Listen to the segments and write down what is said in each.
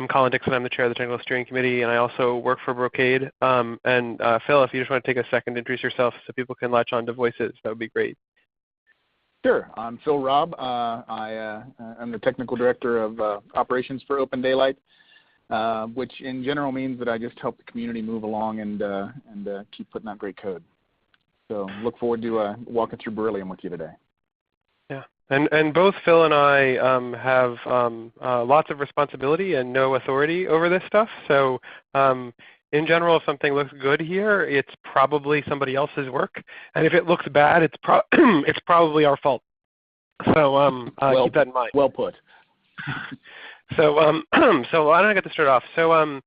Colin Dixon. I'm the chair of the Technical Steering Committee, and I also work for Brocade. Phil, if you just want to take a second to introduce yourself so people can latch on to voices, that would be great. Sure. I'm Phil Robb. I'm the Technical Director of Operations for Open Daylight, which in general means that I just help the community move along and keep putting out great code. So look forward to walking through Beryllium with you today. Yeah, and both Phil and I have lots of responsibility and no authority over this stuff. So in general, if something looks good here, it's probably somebody else's work, and if it looks bad, it's it's probably our fault. So keep that in mind. Well put. So so why don't I get to start off? So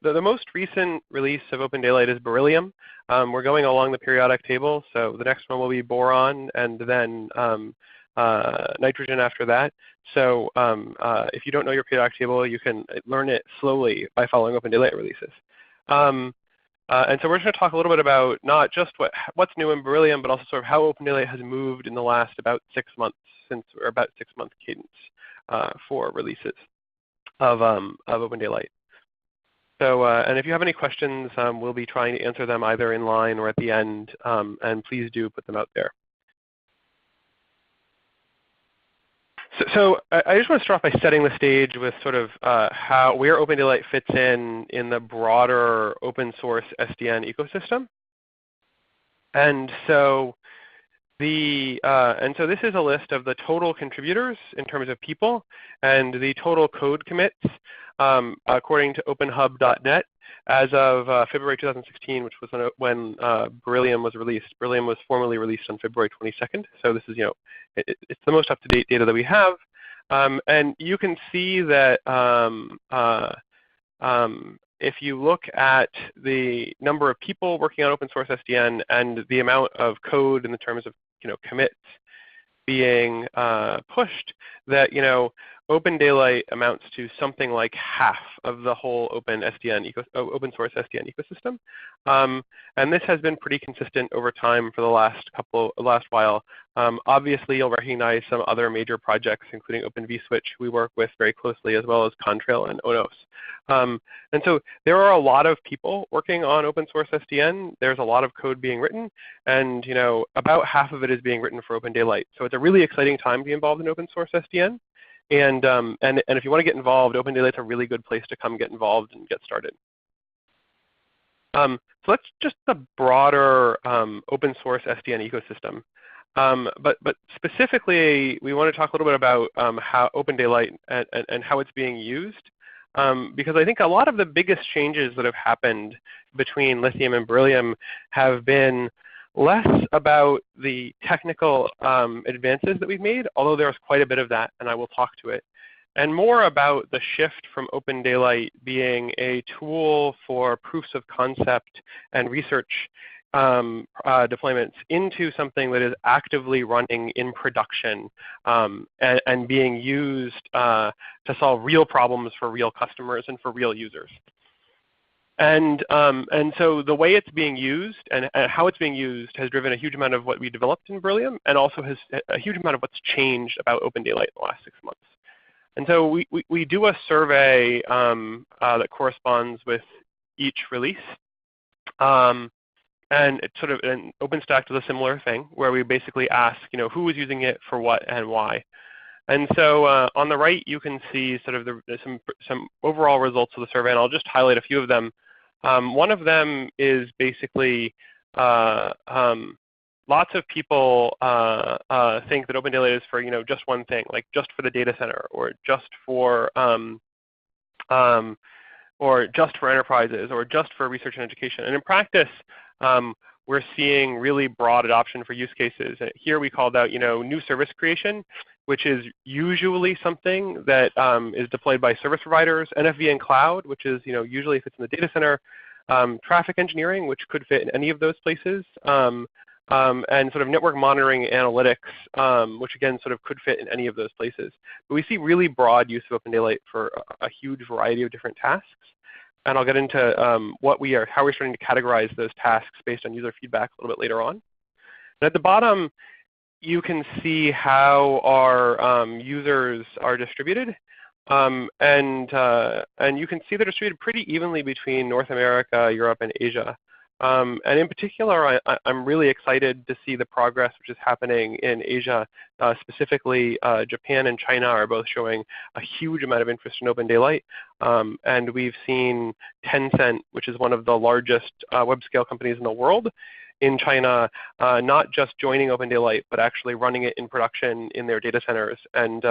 the most recent release of Open Daylight is Beryllium. We're going along the periodic table, so the next one will be boron, and then nitrogen after that. So if you don't know your periodic table, you can learn it slowly by following Open Daylight releases. And so we're just going to talk a little bit about not just what's new in Beryllium, but also sort of how Open Daylight has moved in the last about 6 months, or about 6-month cadence for releases of Open Daylight. So, and if you have any questions, we'll be trying to answer them either in line or at the end, and please do put them out there. So I just want to start off by setting the stage with sort of where Open Daylight fits in the broader open source SDN ecosystem. And so this is a list of the total contributors in terms of people and the total code commits according to openhub.net as of February 2016, which was when Beryllium was released. Beryllium was formally released on February 22nd. So this is, it's the most up-to-date data that we have. And you can see that if you look at the number of people working on open source SDN and the amount of code in the terms of commits being pushed, that Open Daylight amounts to something like half of the whole open source SDN ecosystem, and this has been pretty consistent over time for the last while. Obviously, you'll recognize some other major projects, including Open vSwitch, we work with very closely, as well as Contrail and ONS. And so there are a lot of people working on open source SDN. There's a lot of code being written, and about half of it is being written for Open Daylight. So it's a really exciting time to be involved in open source SDN. And if you want to get involved, Open Daylight's a really good place to come get involved and get started. So that's just the broader open source SDN ecosystem. But specifically, we want to talk a little bit about how Open Daylight and how it's being used, because I think a lot of the biggest changes that have happened between Lithium and Beryllium have been less about the technical advances that we've made, although there's quite a bit of that, and I will talk to it, and more about the shift from Open Daylight being a tool for proofs of concept and research deployments into something that is actively running in production and being used to solve real problems for real customers and for real users. And so the way it's being used and how it's being used has driven a huge amount of what we developed in Beryllium, and also has a huge amount of what's changed about Open Daylight in the last 6 months. And so we do a survey that corresponds with each release. And it's sort of an OpenStack does a similar thing, where we basically ask, who is using it for what and why. And so on the right, you can see sort of some overall results of the survey, and I'll just highlight a few of them. One of them is basically lots of people think that Open Daylight is for just one thing, like just for the data center, or just for enterprises, or just for research and education. And in practice, we're seeing really broad adoption for use cases. Here we called out, new service creation, which is usually something that is deployed by service providers, NFV and cloud, which is, usually if it's in the data center, traffic engineering, which could fit in any of those places, and sort of network monitoring analytics, which again sort of could fit in any of those places. But we see really broad use of Open Daylight for a huge variety of different tasks. And I'll get into how we're starting to categorize those tasks based on user feedback a little bit later on. And at the bottom, you can see how our users are distributed. And you can see they're distributed pretty evenly between North America, Europe, and Asia. And in particular, I'm really excited to see the progress which is happening in Asia. Specifically, Japan and China are both showing a huge amount of interest in open daylight. And we've seen Tencent, which is one of the largest web-scale companies in the world, in China, not just joining open daylight, but actually running it in production in their data centers and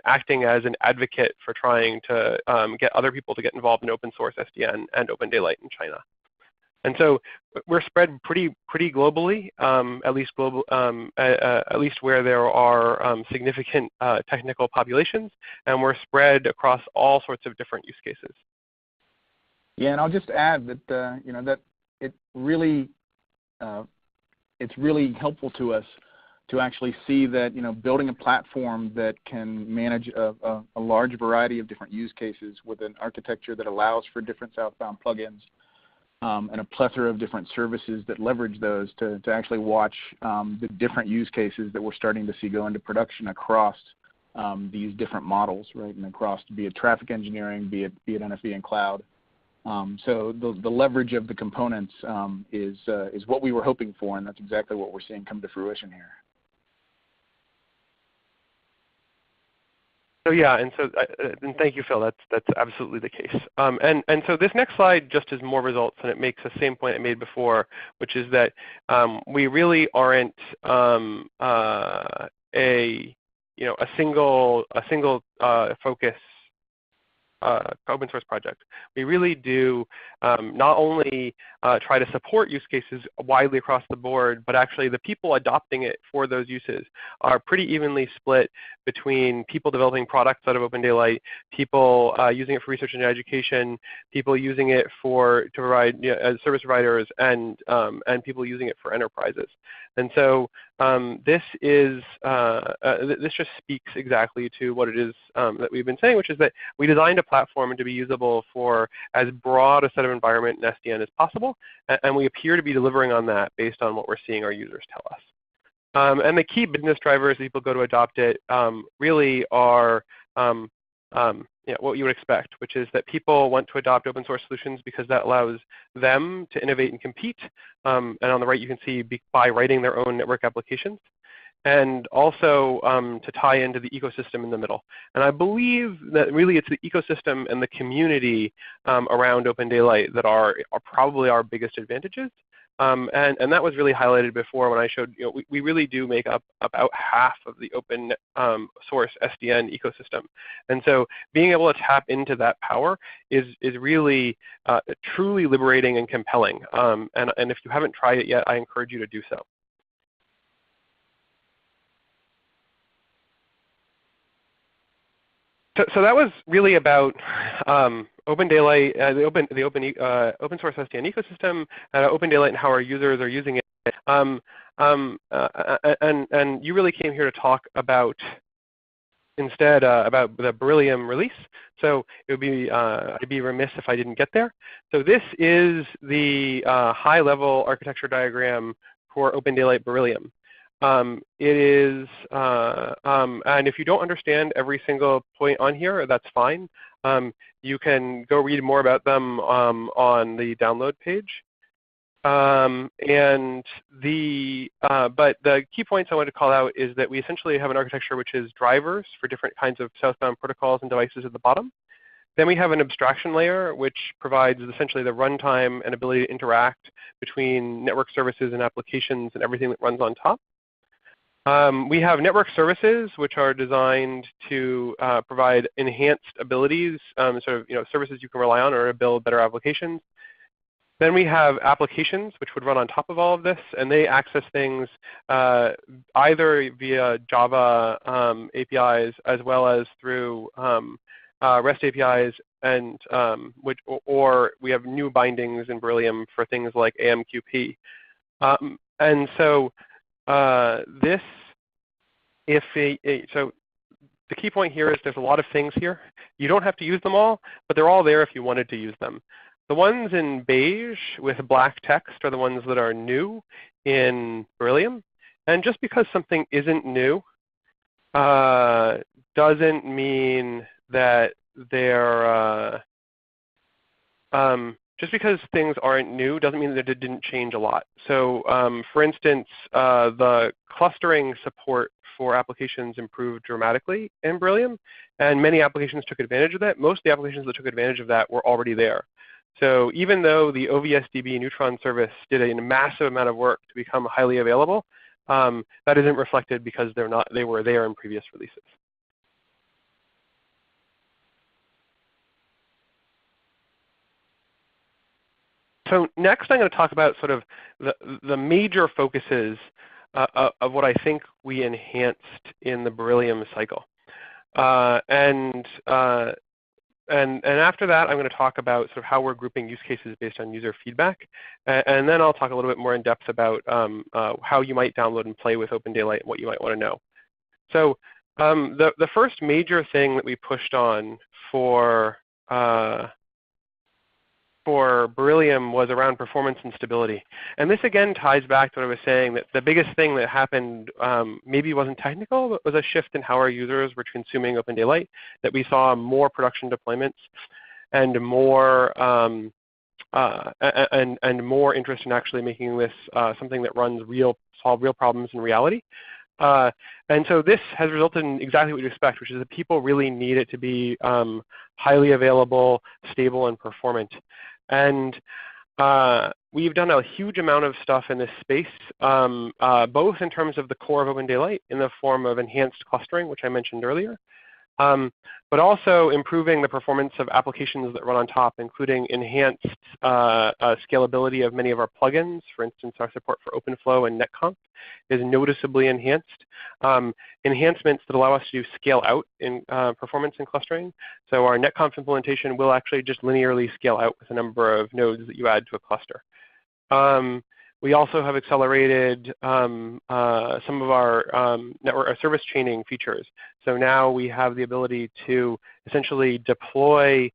acting as an advocate for trying to get other people to get involved in open source SDN and open daylight in China. And so we're spread pretty globally, at least where there are significant technical populations, and we're spread across all sorts of different use cases. Yeah, and I'll just add that that it's really helpful to us to actually see that building a platform that can manage a large variety of different use cases with an architecture that allows for different southbound plugins. And a plethora of different services that leverage those to actually watch the different use cases that we're starting to see go into production across these different models, right? And across, be it traffic engineering, be it NFV and cloud. So the leverage of the components is what we were hoping for, and that's exactly what we're seeing come to fruition here. So yeah, and thank you, Phil. That's absolutely the case. And so this next slide just is more results, and it makes the same point I made before, which is that we really aren't a single focus open source project. We really do not only try to support use cases widely across the board, but actually the people adopting it for those uses are pretty evenly split between people developing products out of open daylight, people using it for research and education, people using it to provide as service providers, and people using it for enterprises. And so this just speaks exactly to what it is that we've been saying, which is that we designed a platform to be usable for as broad a set of environment in SDN as possible, and we appear to be delivering on that based on what we're seeing our users tell us. And the key business drivers that people go to adopt it really are what you would expect, which is that people want to adopt open source solutions because that allows them to innovate and compete. And on the right, you can see by writing their own network applications, and also to tie into the ecosystem in the middle. And I believe that really it's the ecosystem and the community around open daylight that are probably our biggest advantages. And that was really highlighted before when I showed, we really do make up about half of the open source SDN ecosystem. And so being able to tap into that power is really truly liberating and compelling. And if you haven't tried it yet, I encourage you to do so. So that was really about open daylight, the open source SDN ecosystem, open daylight, and how our users are using it. And you really came here to talk about about the Beryllium release. So it would be I'd be remiss if I didn't get there. So this is the high-level architecture diagram for open daylight Beryllium. It is, and if you don't understand every single point on here, that's fine. You can go read more about them on the download page. But the key points I want to call out is that we essentially have an architecture which is drivers for different kinds of southbound protocols and devices at the bottom. Then we have an abstraction layer, which provides essentially the runtime and ability to interact between network services and applications and everything that runs on top. We have network services, which are designed to provide enhanced abilities, services you can rely on or to build better applications. Then we have applications, which would run on top of all of this, and they access things either via Java APIs as well as through REST APIs, and or we have new bindings in Beryllium for things like AMQP. And so so the key point here is there's a lot of things here. You don't have to use them all, but they're all there if you wanted to use them. The ones in beige with black text are the ones that are new in Beryllium. And just because something isn't new doesn't mean that they're, just because things aren't new doesn't mean that it didn't change a lot. So for instance, the clustering support for applications improved dramatically in Beryllium, and many applications took advantage of that. Most of the applications that took advantage of that were already there. So even though the OVSDB neutron service did a massive amount of work to become highly available, that isn't reflected because they were there in previous releases. So next I'm going to talk about sort of the major focuses of what I think we enhanced in the Beryllium cycle. And after that, I'm going to talk about sort of how we're grouping use cases based on user feedback. And then I'll talk a little bit more in depth about how you might download and play with Open Daylight and what you might want to know. So the first major thing that we pushed on for Beryllium was around performance and stability. And this again ties back to what I was saying, that the biggest thing that happened maybe wasn't technical, but was a shift in how our users were consuming Open Daylight, that we saw more production deployments and more more interest in actually making this something that solve real problems in reality. And so this has resulted in exactly what you expect, which is that people really need it to be highly available, stable, and performant. And we've done a huge amount of stuff in this space, both in terms of the core of Open Daylight in the form of enhanced clustering, which I mentioned earlier, but also improving the performance of applications that run on top, including enhanced scalability of many of our plugins. For instance, our support for OpenFlow and NetConf is noticeably enhanced. Enhancements that allow us to do scale out in performance and clustering. So our NetConf implementation will actually just linearly scale out with the number of nodes that you add to a cluster. We also have accelerated some of our network service chaining features. So now we have the ability to essentially deploy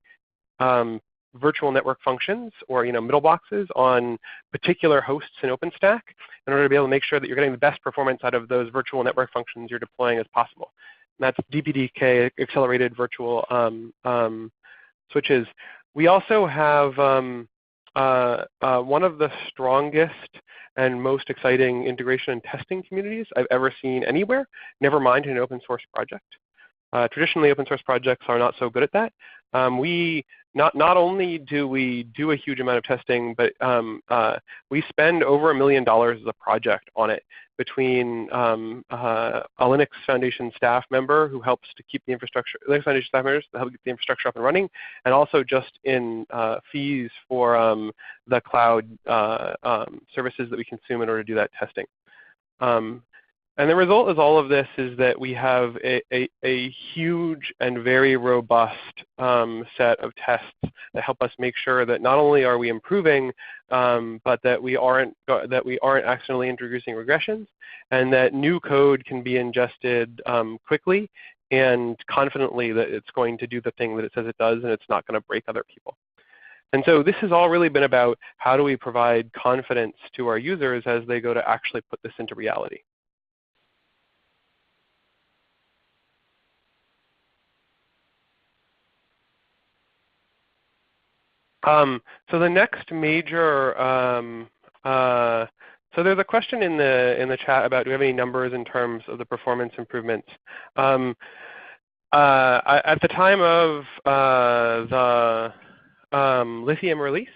virtual network functions or middle boxes on particular hosts in OpenStack in order to be able to make sure that you're getting the best performance out of those virtual network functions you're deploying as possible. And that's DPDK, accelerated virtual switches. We also have one of the strongest and most exciting integration and testing communities I've ever seen anywhere, never mind in an open source project. Traditionally, open source projects are not so good at that. We not only do we do a huge amount of testing, but we spend over $1 million as a project on it between a Linux Foundation staff member who helps to keep the infrastructure, Linux Foundation staff members that help get the infrastructure up and running, and also just in fees for the cloud services that we consume in order to do that testing. And the result of all of this is that we have a huge and very robust set of tests that help us make sure that not only are we improving, but that we aren't accidentally introducing regressions, and that new code can be ingested quickly and confidently that it's going to do the thing that it says it does, and it's not going to break other people. And so this has all really been about how do we provide confidence to our users as they go to actually put this into reality. So the next major, so there's a question in the chat about do we have any numbers in terms of the performance improvements. At the time of the Lithium release,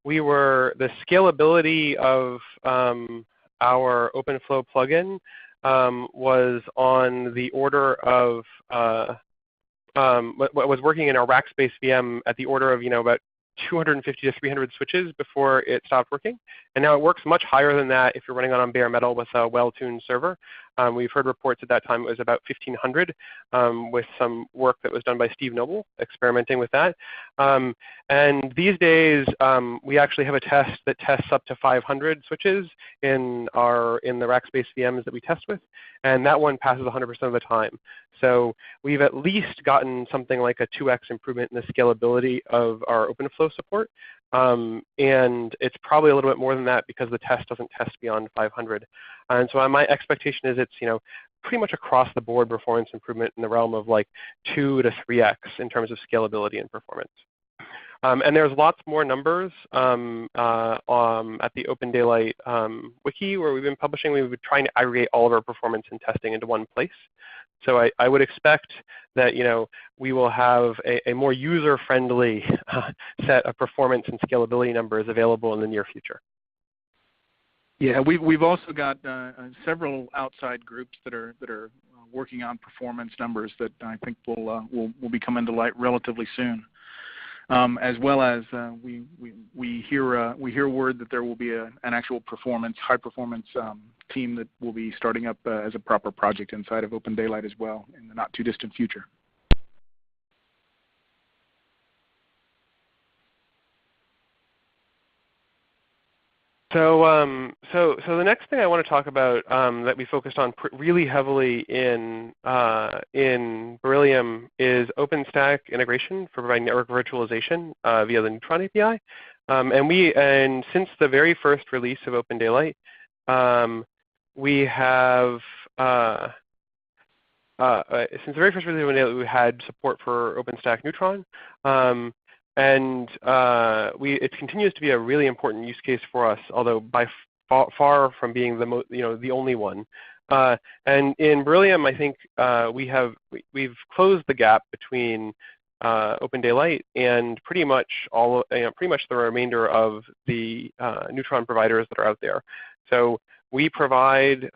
the scalability of our OpenFlow plugin was on the order of was working in our rack space VM at the order of about 250 to 300 switches before it stopped working. And now it works much higher than that if you're running on bare metal with a well-tuned server. We've heard reports at that time it was about 1,500 with some work that was done by Steve Noble experimenting with that. And these days, we actually have a test that tests up to 500 switches in the rack space VMs that we test with, and that one passes 100% of the time. So we've at least gotten something like a 2x improvement in the scalability of our OpenFlow support. And it's probably a little bit more than that because the test doesn't test beyond 500. And so my expectation is it's pretty much across the board performance improvement in the realm of like 2 to 3x in terms of scalability and performance. And there's lots more numbers at the Open Daylight wiki where we've been publishing. We've been trying to aggregate all of our performance and testing into one place. So I would expect that we will have a more user-friendly set of performance and scalability numbers available in the near future. Yeah, we've also got several outside groups that are working on performance numbers that I think will be coming to light relatively soon. As well as we hear word that there will be an actual high performance team that will be starting up as a proper project inside of Open Daylight as well in the not too distant future. So the next thing I want to talk about that we focused on really heavily in Beryllium is OpenStack integration for providing network virtualization via the Neutron API. And since the very first release of Open Daylight, we have we had support for OpenStack Neutron. And it continues to be a really important use case for us, although by far from being the only one. And in Beryllium, I think we've closed the gap between Open Daylight and pretty much the remainder of the Neutron providers that are out there. So we provide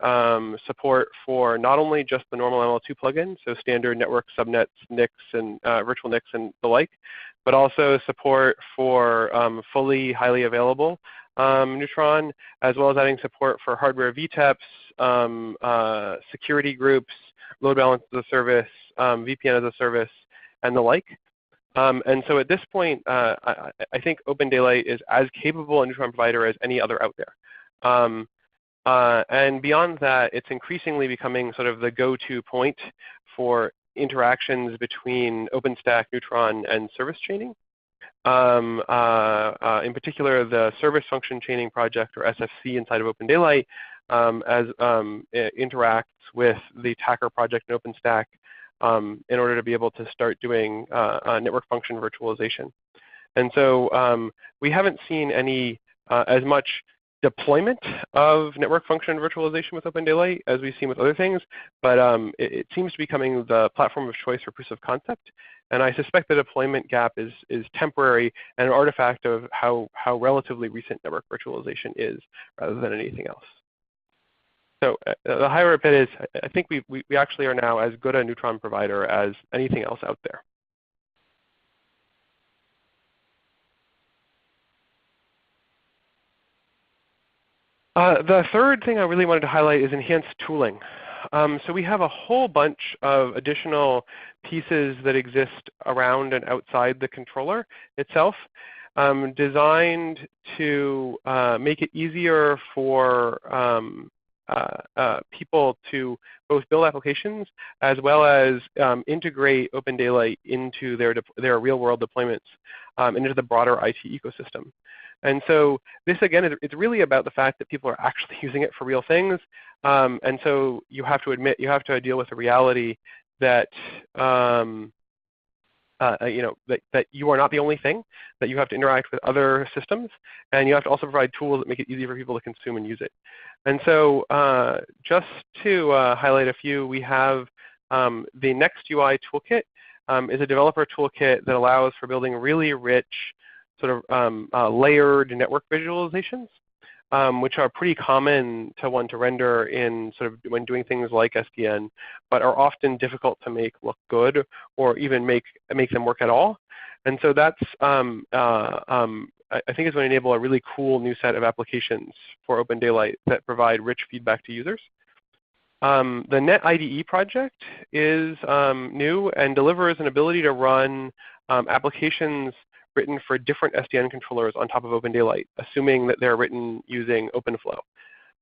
support for not only just the normal ML2 plugin, so standard network subnets, NICs, and virtual NICs and the like, but also support for fully highly available Neutron, as well as adding support for hardware VTEPs, security groups, load balance as a service, VPN as a service, and the like. And so at this point, I think Open Daylight is as capable a Neutron provider as any other out there. And beyond that, it's increasingly becoming sort of the go-to point for interactions between OpenStack, Neutron, and service chaining. In particular, the service function chaining project, or SFC, inside of Open Daylight interacts with the Tacker project in OpenStack in order to be able to start doing network function virtualization. And so we haven't seen any as much deployment of network function virtualization with Open Daylight as we've seen with other things, but it seems to be becoming the platform of choice for proofs of concept. And I suspect the deployment gap is temporary and an artifact of how relatively recent network virtualization is rather than anything else. So the higher bit is, I think we actually are now as good a Neutron provider as anything else out there. The third thing I really wanted to highlight is enhanced tooling. So we have a whole bunch of additional pieces that exist around and outside the controller itself, designed to make it easier for people to both build applications as well as integrate Open Daylight into their real-world deployments and into the broader IT ecosystem. And so this, again, it's really about the fact that people are actually using it for real things. And so you have to admit, you have to deal with the reality that that you are not the only thing, that you have to interact with other systems, and you have to also provide tools that make it easy for people to consume and use it. And so just to highlight a few, we have the Next UI toolkit is a developer toolkit that allows for building really rich sort of layered network visualizations, which are pretty common to want to render in sort of when doing things like SDN, but are often difficult to make look good or even make them work at all. And so that's, I think is going to enable a really cool new set of applications for Open Daylight that provide rich feedback to users. The Net IDE project is new and delivers an ability to run applications written for different SDN controllers on top of Open Daylight, assuming that they're written using OpenFlow.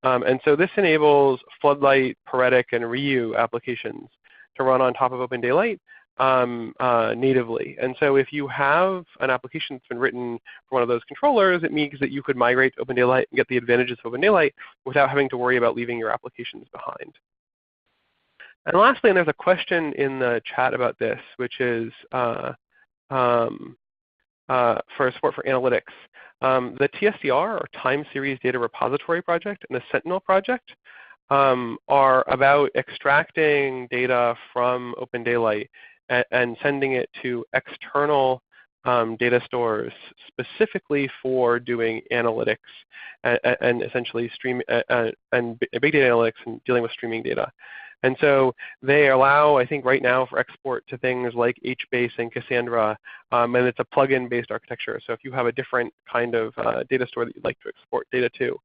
And so this enables Floodlight, Paretic, and Ryu applications to run on top of Open Daylight natively. And so if you have an application that's been written for one of those controllers, it means that you could migrate to Open Daylight and get the advantages of Open Daylight without having to worry about leaving your applications behind. And lastly, and there's a question in the chat about this, which is for support for analytics. The TSDR, or Time Series Data Repository project, and the Sentinel project are about extracting data from Open Daylight and sending it to external data stores specifically for doing analytics and essentially and big data analytics and dealing with streaming data. And so they allow, I think right now, for export to things like HBase and Cassandra, and it's a plug-in based architecture. So if you have a different kind of data store that you'd like to export data to,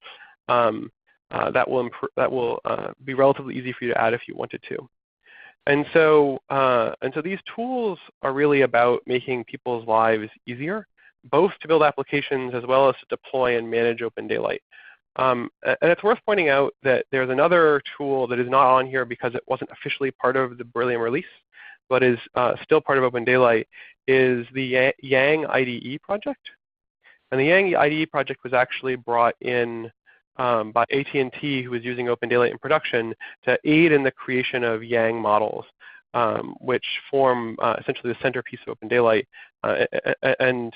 that will be relatively easy for you to add if you wanted to. And so these tools are really about making people's lives easier, both to build applications as well as to deploy and manage Open Daylight. And it's worth pointing out that there's another tool that is not on here because it wasn't officially part of the Beryllium release, but is still part of Open Daylight, is the Yang IDE project. And the Yang IDE project was actually brought in by AT&T, who is using Open Daylight in production, to aid in the creation of Yang models, which form essentially the centerpiece of Open Daylight. So it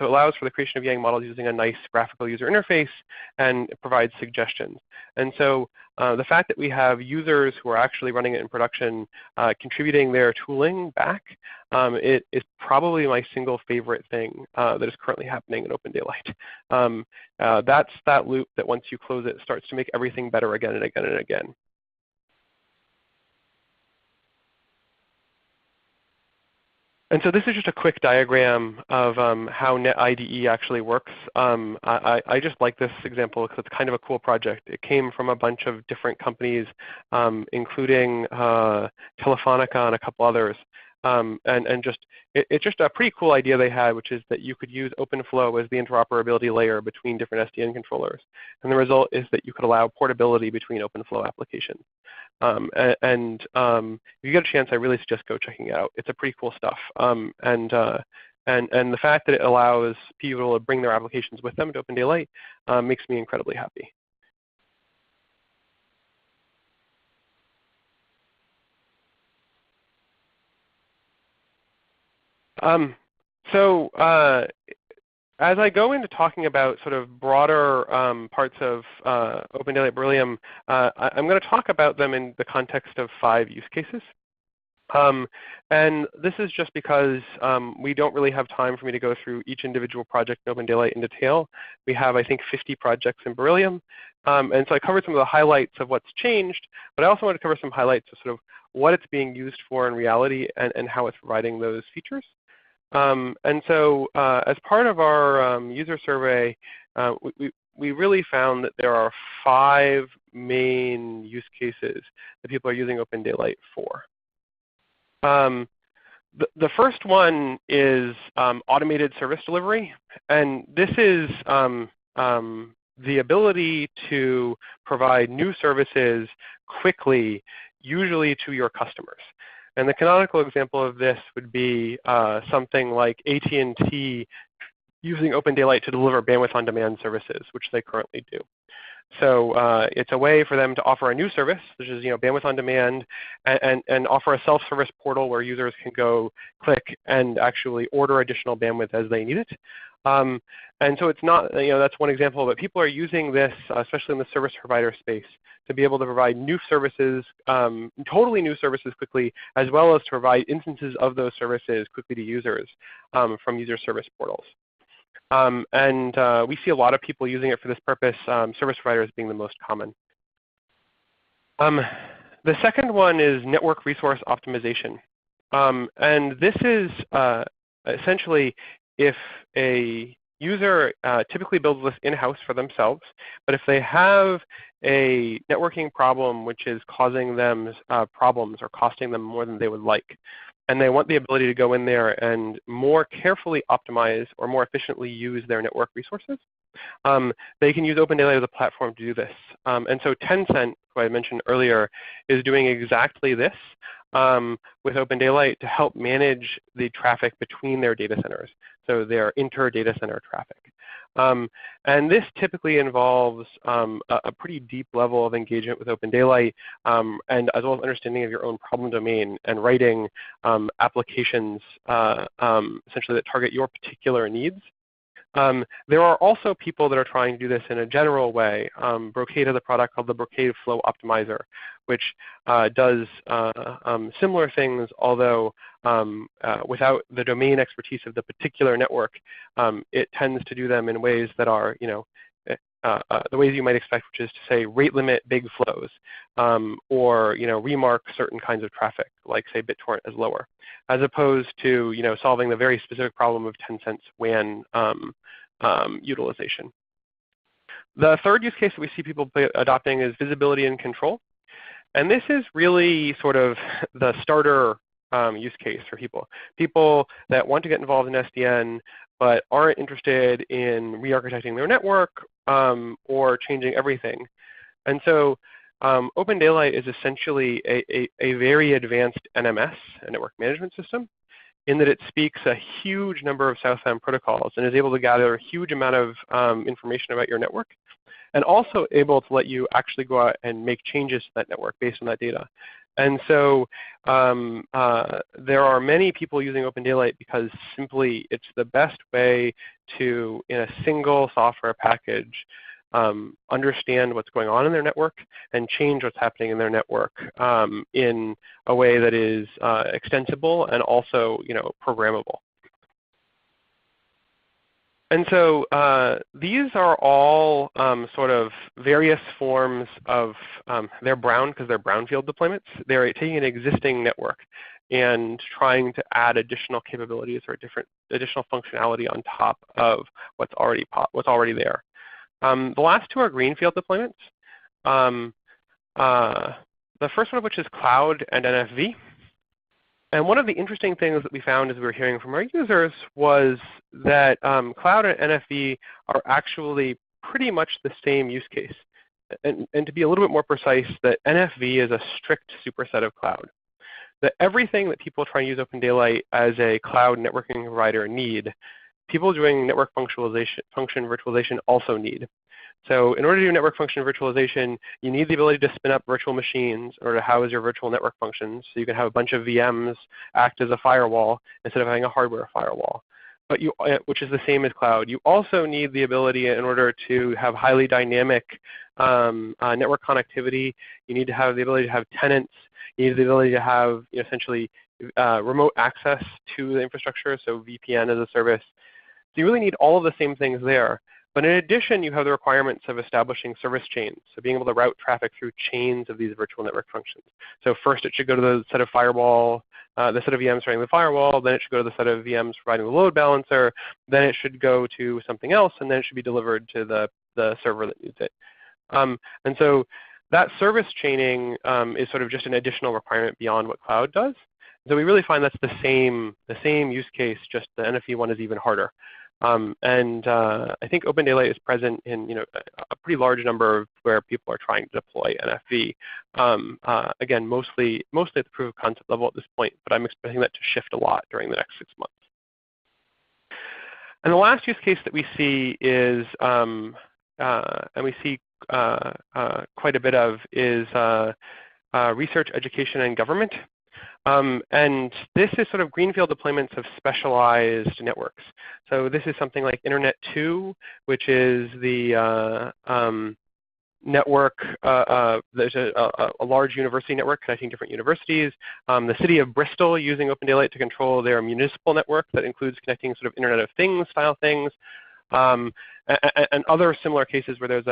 allows for the creation of Yang models using a nice graphical user interface, and it provides suggestions. And so the fact that we have users who are actually running it in production contributing their tooling back, it is probably my single favorite thing that is currently happening in Open Daylight. That's that loop that once you close it, starts to make everything better again and again and again. And so this is just a quick diagram of how NetIDE actually works. I just like this example because it's kind of a cool project. It came from a bunch of different companies, including Telefonica and a couple others. It's just a pretty cool idea they had, which is that you could use OpenFlow as the interoperability layer between different SDN controllers. And the result is that you could allow portability between OpenFlow applications. If you get a chance, I really suggest go checking it out. It's a pretty cool stuff. And the fact that it allows people to bring their applications with them to Open Daylight makes me incredibly happy. As I go into talking about sort of broader parts of Open Daylight Beryllium, I'm going to talk about them in the context of 5 use cases. And this is just because we don't really have time for me to go through each individual project in Open Daylight in detail. We have, I think, 50 projects in Beryllium. And so I covered some of the highlights of what's changed, but I also want to cover some highlights of sort of what it's being used for in reality and how it's providing those features. And so as part of our user survey, we really found that there are 5 main use cases that people are using Open Daylight for. The first one is automated service delivery. And this is the ability to provide new services quickly, usually to your customers. And the canonical example of this would be something like AT&T using Open Daylight to deliver bandwidth on demand services, which they currently do. So it's a way for them to offer a new service, which is bandwidth on demand, and offer a self-service portal where users can go click and actually order additional bandwidth as they need it. And so it's not, that's one example, but people are using this, especially in the service provider space, to be able to provide new services, totally new services quickly, as well as to provide instances of those services quickly to users from user service portals. We see a lot of people using it for this purpose, service providers being the most common. The second one is network resource optimization. And this is essentially if a user typically builds this in-house for themselves, but if they have a networking problem which is causing them problems or costing them more than they would like, and they want the ability to go in there and more carefully optimize or more efficiently use their network resources, they can use Open Daylight as a platform to do this. And so Tencent, who I mentioned earlier, is doing exactly this with Open Daylight to help manage the traffic between their data centers, so their inter-data center traffic. And this typically involves a pretty deep level of engagement with Open Daylight, and as well as understanding of your own problem domain and writing applications essentially that target your particular needs. There are also people that are trying to do this in a general way. Brocade has a product called the Brocade Flow Optimizer, which does similar things, although without the domain expertise of the particular network. It tends to do them in ways that are, the ways you might expect, which is to say rate limit big flows, or remark certain kinds of traffic, like say BitTorrent as lower, as opposed to solving the very specific problem of 10 cents WAN utilization. The third use case that we see people adopting is visibility and control. And this is really sort of the starter use case for people that want to get involved in SDN but aren't interested in re-architecting their network or changing everything. And so Open Daylight is essentially a very advanced NMS, a network management system, in that it speaks a huge number of southbound protocols and is able to gather a huge amount of information about your network, and also able to let you actually go out and make changes to that network based on that data. And so there are many people using Open Daylight because simply it's the best way to, in a single software package, understand what's going on in their network and change what's happening in their network in a way that is extensible and also programmable. And so these are all sort of various forms of, they're brown because they're brownfield deployments. They're taking an existing network and trying to add additional capabilities or additional functionality on top of what's already there. The last two are greenfield deployments. The first one of which is cloud and NFV. And one of the interesting things that we found as we were hearing from our users was that cloud and NFV are actually pretty much the same use case. And to be a little bit more precise, that NFV is a strict superset of cloud. That everything that people trying to use Open Daylight as a cloud networking provider need, people doing network function virtualization also need. So in order to do network function virtualization, you need the ability to spin up virtual machines in order to house your virtual network functions. So you can have a bunch of VMs act as a firewall instead of having a hardware firewall, which is the same as cloud. You also need the ability, in order to have highly dynamic network connectivity, you need to have the ability to have tenants. You need the ability to have essentially remote access to the infrastructure, so VPN as a service. So you really need all of the same things there. But in addition, you have the requirements of establishing service chains, so being able to route traffic through chains of these virtual network functions. So first it should go to the set of firewall, the set of VMs running the firewall, then it should go to the set of VMs providing the load balancer, then it should go to something else, and then it should be delivered to the server that needs it. And so that service chaining is sort of just an additional requirement beyond what cloud does. So we really find that's the same use case, just the NFV one is even harder. I think Open Daylight is present in a pretty large number of where people are trying to deploy NFV. Again, mostly at the proof of concept level at this point, but I'm expecting that to shift a lot during the next 6 months. And the last use case that we see is, and we see quite a bit of, is research, education, and government. And this is sort of greenfield deployments of specialized networks. So this is something like Internet 2, which is the network. There's a large university network connecting different universities. The city of Bristol using Open Daylight to control their municipal network that includes connecting sort of Internet of Things style things, and other similar cases where there's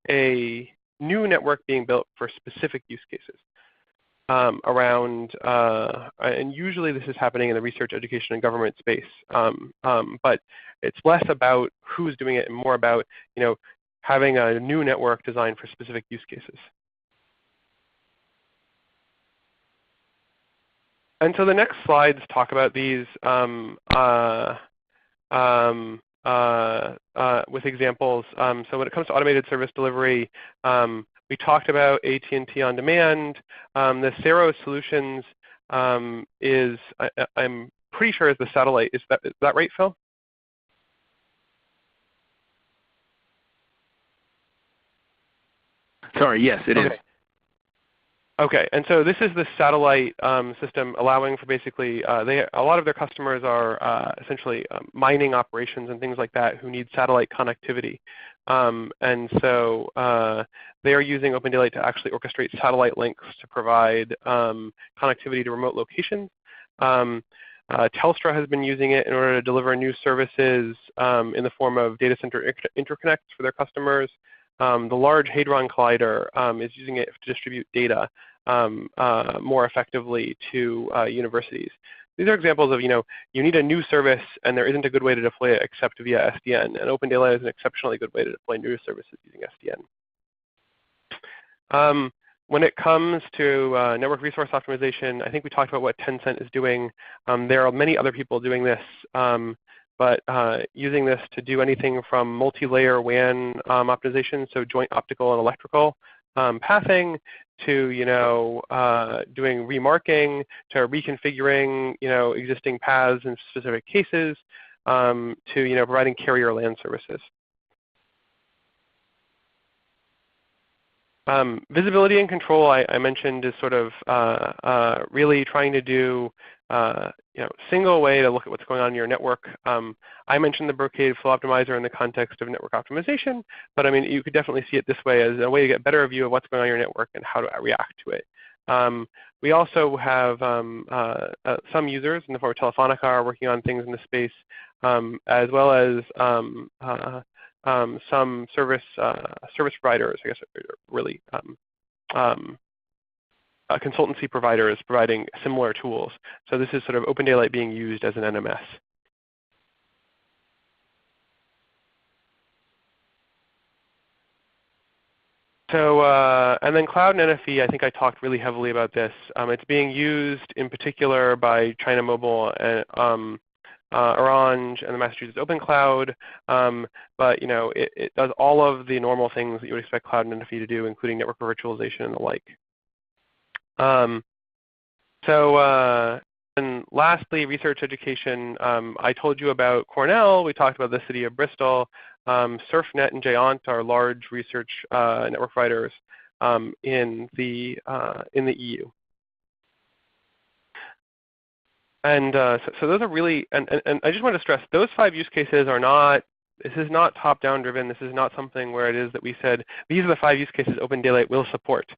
a new network being built for specific use cases. And usually this is happening in the research, education, and government space. But it's less about who's doing it and more about, having a new network designed for specific use cases. And so the next slides talk about these with examples. So when it comes to automated service delivery, We talked about AT&T On Demand. The Cero Solutions is, I'm pretty sure, is the satellite. Is that right, Phil? Sorry, yes, it is. Okay, and so this is the satellite system allowing for basically, a lot of their customers are essentially mining operations and things like that who need satellite connectivity. And so they are using Open Daylight to actually orchestrate satellite links to provide connectivity to remote locations. Telstra has been using it in order to deliver new services in the form of data center interconnects for their customers. The Large Hadron Collider is using it to distribute data more effectively to universities. These are examples of, you need a new service and there isn't a good way to deploy it except via SDN. And Open Daylight is an exceptionally good way to deploy new services using SDN. When it comes to network resource optimization, I think we talked about what Tencent is doing. There are many other people doing this. But using this to do anything from multi-layer WAN optimization, so joint optical and electrical pathing, to doing remarking, to reconfiguring existing paths in specific cases, to providing carrier LAN services. Visibility and control, I mentioned, is sort of really trying to do single way to look at what's going on in your network. I mentioned the brocade flow optimizer in the context of network optimization, but I mean, you could definitely see it this way as a way to get a better view of what's going on in your network and how to react to it. We also have some users in the form of Telefonica are working on things in the space, as well as some service providers, I guess, really consultancy providers providing similar tools. So this is sort of Open Daylight being used as an NMS. So, and then Cloud and NFV, I think I talked really heavily about this. It's being used in particular by China Mobile and Orange and the Massachusetts Open Cloud, but it does all of the normal things that you would expect Cloud and NFV to do, including network virtualization and the like. And lastly, research education. I told you about Cornell. We talked about the city of Bristol. SurfNet and Jayant are large research network providers in the EU. And so those are really, and I just want to stress, those 5 use cases are not, this is not top-down driven. This is not something where it is that we said, these are the 5 use cases Open Daylight will support.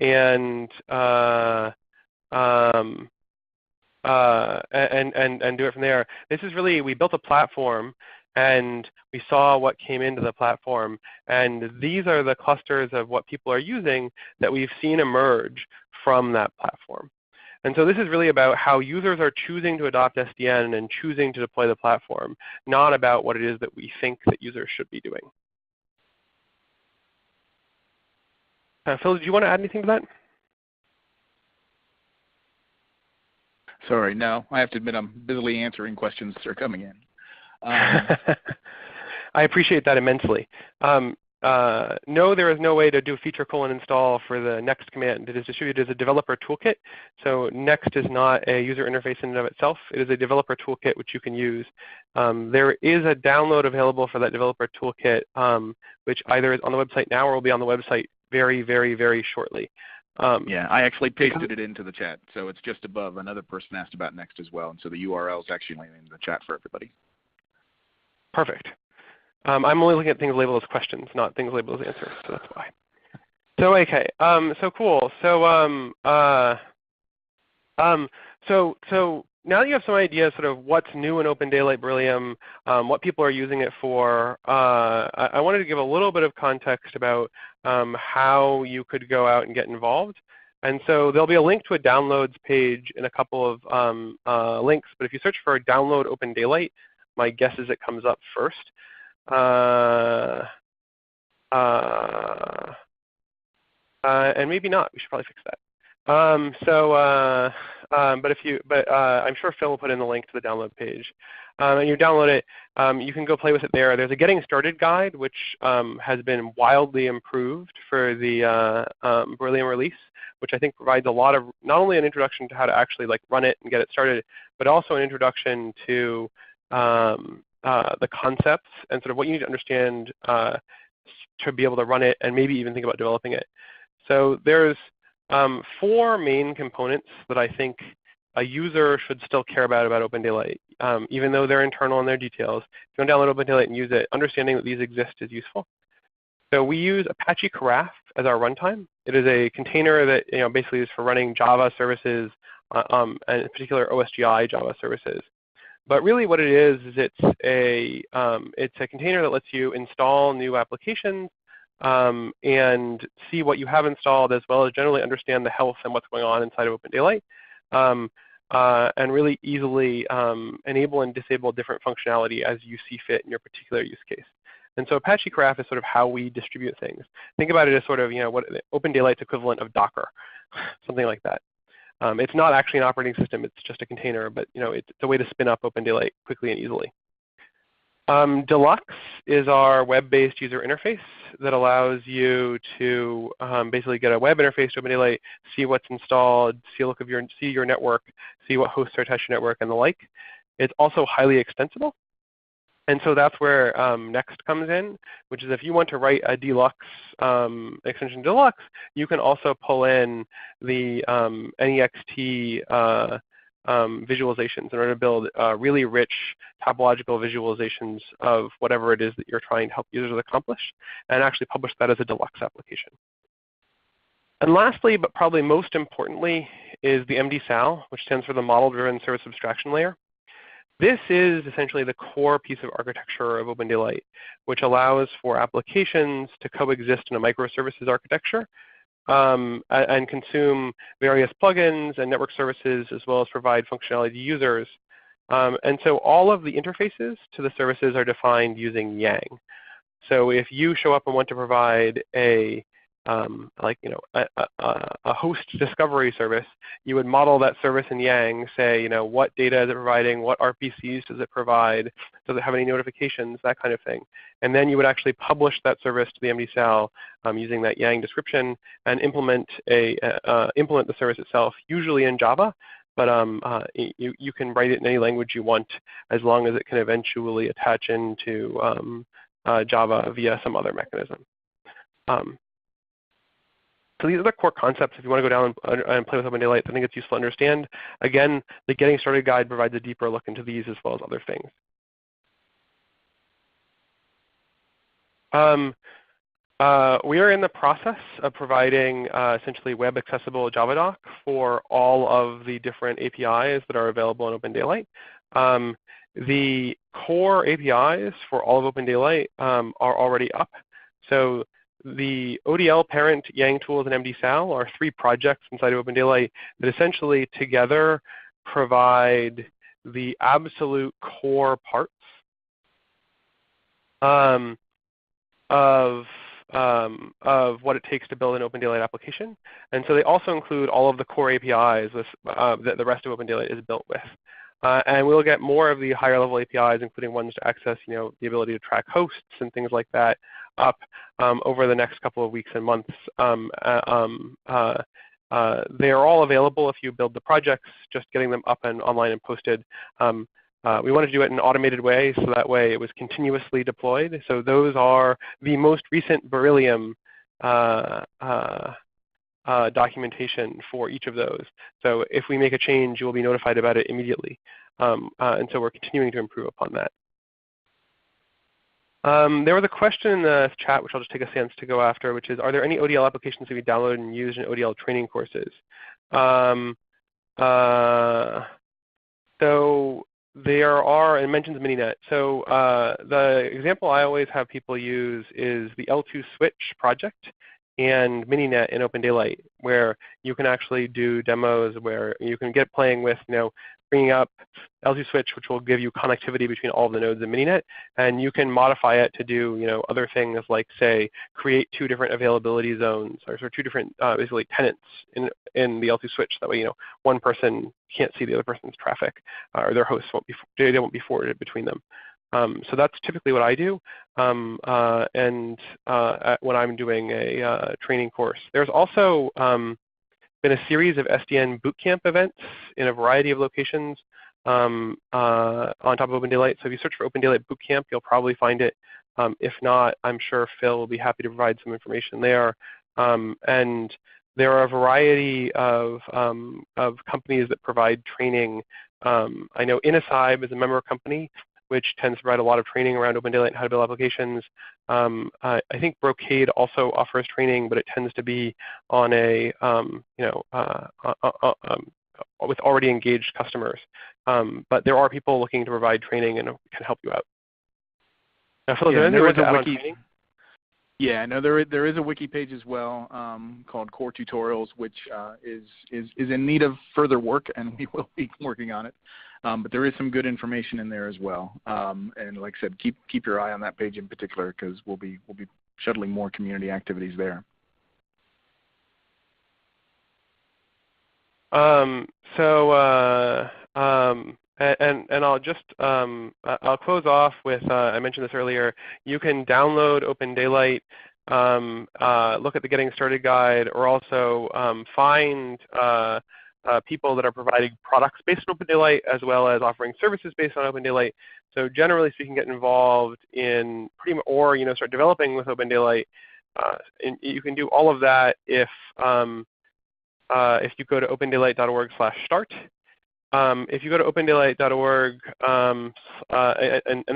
And do it from there. This is really, we built a platform and we saw what came into the platform. And these are the clusters of what people are using that we've seen emerge from that platform. And so this is really about how users are choosing to adopt SDN and choosing to deploy the platform, not about what it is that we think that users should be doing. Phil, do you want to add anything to that? Sorry, no. I have to admit I'm busily answering questions that are coming in. I appreciate that immensely. No, there is no way to do feature :install for the Next command. It is distributed as a developer toolkit. So Next is not a user interface in and of itself. It is a developer toolkit which you can use. There is a download available for that developer toolkit, which either is on the website now or will be on the website very, very, very shortly. Yeah, I actually pasted it into the chat, so it's just above. Another person asked about Next as well, and so the URL is actually in the chat for everybody. Perfect. I'm only looking at things labeled as questions, not things labeled as answers, so that's why. So okay, so cool. So so now that you have some idea sort of what's new in Open Daylight Beryllium, what people are using it for, I wanted to give a little bit of context about how you could go out and get involved. And so there'll be a link to a downloads page in a couple of links, but if you search for download Open Daylight, my guess is it comes up first. And maybe not. We should probably fix that. But I'm sure Phil will put in the link to the download page. And you download it, you can go play with it there. There's a getting started guide, which has been wildly improved for the Beryllium release, which I think provides a lot of, not only an introduction to how to actually like run it and get it started, but also an introduction to the concepts and sort of what you need to understand to be able to run it and maybe even think about developing it. So there's 4 main components that I think a user should still care about Open Daylight, even though they're internal in their details. If you want to download Open Daylight and use it, understanding that these exist is useful. So we use Apache Carafe as our runtime. It is a container that basically is for running Java services, and in particular OSGI Java services. But really what it is it's a container that lets you install new applications and see what you have installed, as well as generally understand the health and what's going on inside of Open Daylight, and really easily enable and disable different functionality as you see fit in your particular use case. And so Apache Carafe is sort of how we distribute things. Think about it as sort of what Open Daylight's equivalent of Docker, something like that. It's not actually an operating system; it's just a container, but it's a way to spin up Open Daylight quickly and easily. Deluxe is our web-based user interface that allows you to basically get a web interface to Open Daylight, see what's installed, see your network, see what hosts are attached to your network, and the like. It's also highly extensible. And so that's where Next comes in, which is if you want to write a Deluxe extension Deluxe, you can also pull in the NEXT visualizations in order to build really rich topological visualizations of whatever it is that you're trying to help users accomplish, and actually publish that as a Deluxe application. And lastly, but probably most importantly, is the MDSAL, which stands for the Model-Driven Service Abstraction Layer. This is essentially the core piece of architecture of Open Daylight, which allows for applications to coexist in a microservices architecture and consume various plugins and network services, as well as provide functionality to users. And so all of the interfaces to the services are defined using Yang. So if you show up and want to provide a host discovery service, you would model that service in Yang, say, what data is it providing, what RPCs does it provide, does it have any notifications, that kind of thing. And then you would actually publish that service to the MDSAL using that Yang description and implement the service itself, usually in Java, but you can write it in any language you want as long as it can eventually attach into Java via some other mechanism. So these are the core concepts. If you want to go down and play with Open Daylight, I think it's useful to understand. Again, the Getting Started guide provides a deeper look into these as well as other things. We are in the process of providing essentially web accessible JavaDoc for all of the different APIs that are available in Open Daylight. The core APIs for all of Open Daylight are already up. So the ODL parent Yang tools and MDSAL are 3 projects inside of Open Daylight that essentially together provide the absolute core parts of what it takes to build an Open Daylight application. And so they also include all of the core APIs that the rest of Open Daylight is built with. And we'll get more of the higher level APIs, including ones to access the ability to track hosts and things like that, up over the next couple of weeks and months. They are all available if you build the projects, just getting them up and online and posted. We want to do it in an automated way, so that way it was continuously deployed. So those are the most recent Beryllium documentation for each of those. So if we make a change, you will be notified about it immediately. And so we're continuing to improve upon that. There was a question in the chat, which I'll just take a chance to go after, which is, are there any ODL applications that we downloaded and used in ODL training courses? So there are, and mentions Mininet. So the example I always have people use is the L2 switch project and Mininet in Open Daylight, where you can actually do demos where you can get playing with bringing up L2 switch, which will give you connectivity between all of the nodes in Mininet, and you can modify it to do other things like, say, create 2 different availability zones, or sort of 2 different basically tenants in the L2 switch. That way, one person can't see the other person's traffic, or their hosts data won't be forwarded between them. So that's typically what I do, when I'm doing a training course. There's also been a series of SDN bootcamp events in a variety of locations on top of Open Daylight. So if you search for Open Daylight Bootcamp, you'll probably find it. If not, I'm sure Phil will be happy to provide some information there. And there are a variety of companies that provide training. I know Inacybe is a member company, which tends to provide a lot of training around Open Daylight and how to build applications. I think Brocade also offers training, but it tends to be on a with already engaged customers. But there are people looking to provide training and can help you out. Now, Phil, yeah, there is a wiki. Yeah, no, there is a wiki page as well called Core Tutorials, which is in need of further work, and we will be working on it. But there is some good information in there as well. And like I said, keep your eye on that page in particular, because we'll be shuttling more community activities there. And I'll just I'll close off with I mentioned this earlier. You can download Open Daylight, look at the Getting Started guide, or also find people that are providing products based on Open Daylight, as well as offering services based on Open Daylight. So generally speaking, get involved in or start developing with Open Daylight. And you can do all of that if you go to opendaylight.org/start. If you go to opendaylight.org, and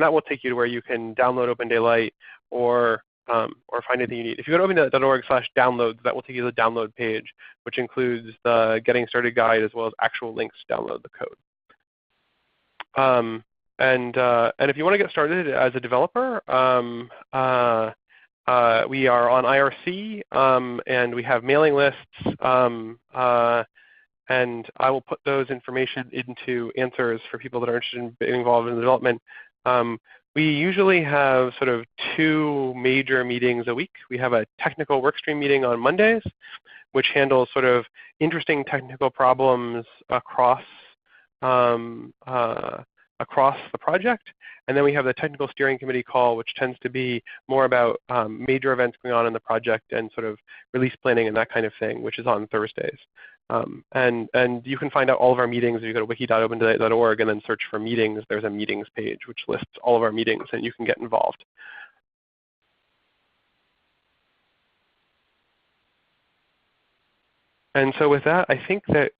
that will take you to where you can download Open Daylight or find anything you need. If you go to opendaylight.org/downloads, that will take you to the download page, which includes the Getting Started guide as well as actual links to download the code. And if you want to get started as a developer, we are on IRC, and we have mailing lists, and I will put those information into answers for people that are interested in being involved in the development. We usually have sort of 2 major meetings a week. We have a technical workstream meeting on Mondays, which handles sort of interesting technical problems across the project. And then we have the technical steering committee call, which tends to be more about major events going on in the project and sort of release planning and that kind of thing, which is on Thursdays. And you can find out all of our meetings if you go to wiki.opendaylight.org and then search for meetings. There's a meetings page which lists all of our meetings, and you can get involved. And so with that, I think that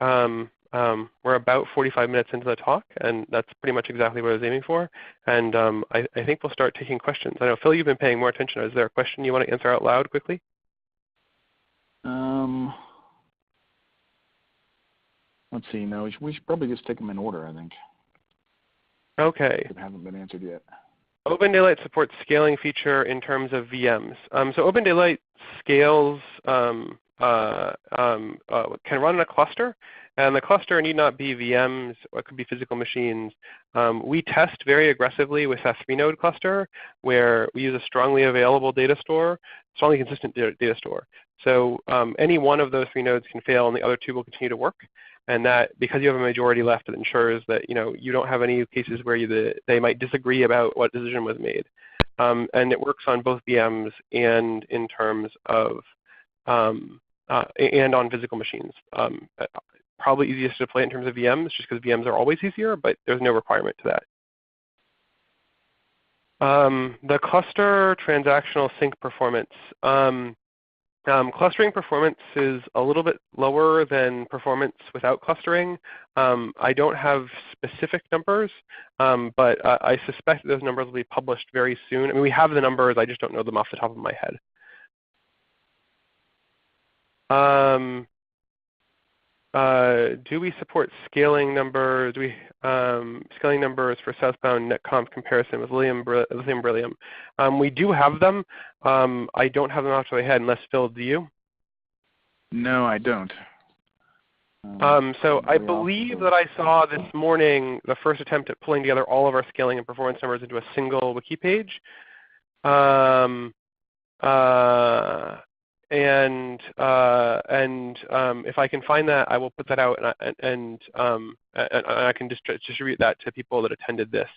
we're about 45 minutes into the talk, and that's pretty much exactly what I was aiming for. And I think we'll start taking questions. I know, Phil, you've been paying more attention. Is there a question you want to answer out loud quickly? Let's see. No, we should probably just take them in order, I think. Okay. That haven't been answered yet. Open Daylight supports scaling feature in terms of VMs. So Open Daylight scales can run in a cluster, and the cluster need not be VMs, or it could be physical machines. We test very aggressively with a 3-node cluster, where we use a strongly available data store, strongly consistent data store. So any one of those 3 nodes can fail, and the other 2 will continue to work. And that, because you have a majority left, it ensures that you don't have any cases where they might disagree about what decision was made. And it works on both VMs and in terms of and on physical machines. Probably easiest to deploy in terms of VMs, just because VMs are always easier, but there's no requirement to that. The cluster transactional sync performance. Clustering performance is a little bit lower than performance without clustering. I don't have specific numbers, but I suspect those numbers will be published very soon. I mean, we have the numbers, I just don't know them off the top of my head. Do we support scaling numbers? Scaling numbers for southbound netconf comparison with lithium beryllium. We do have them. I don't have them off the top of my head, unless Phil, do you? No, I don't. So I believe that I saw this morning the first attempt at pulling together all of our scaling and performance numbers into a single wiki page. If I can find that, I will put that out, and I can distribute that to people that attended this.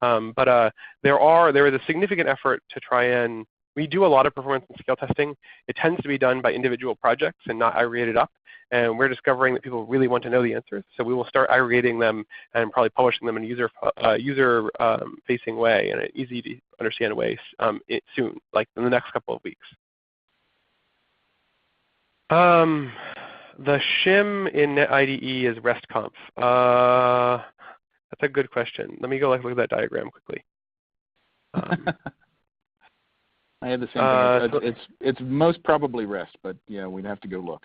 There is a significant effort to try and, we do a lot of performance and scale testing. It tends to be done by individual projects and not aggregated up. And we're discovering that people really want to know the answers. So we will start aggregating them and probably publishing them in a user-facing way, in an easy-to-understand way soon, like in the next couple of weeks. The shim in NetIDE is RESTconf. That's a good question. Let me go look at that diagram quickly. I had the same thing. It's most probably REST, but yeah, we'd have to go look.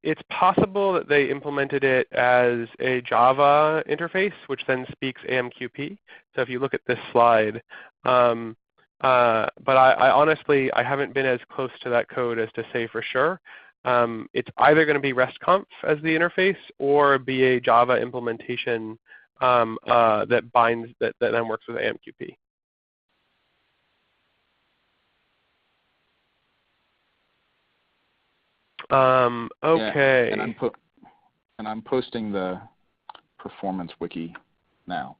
It's possible that they implemented it as a Java interface, which then speaks AMQP. So if you look at this slide, but I honestly, I haven't been as close to that code as to say for sure. It's either going to be RESTconf as the interface or be a Java implementation that then works with AMQP. Okay. Yeah, and I'm posting the performance wiki now.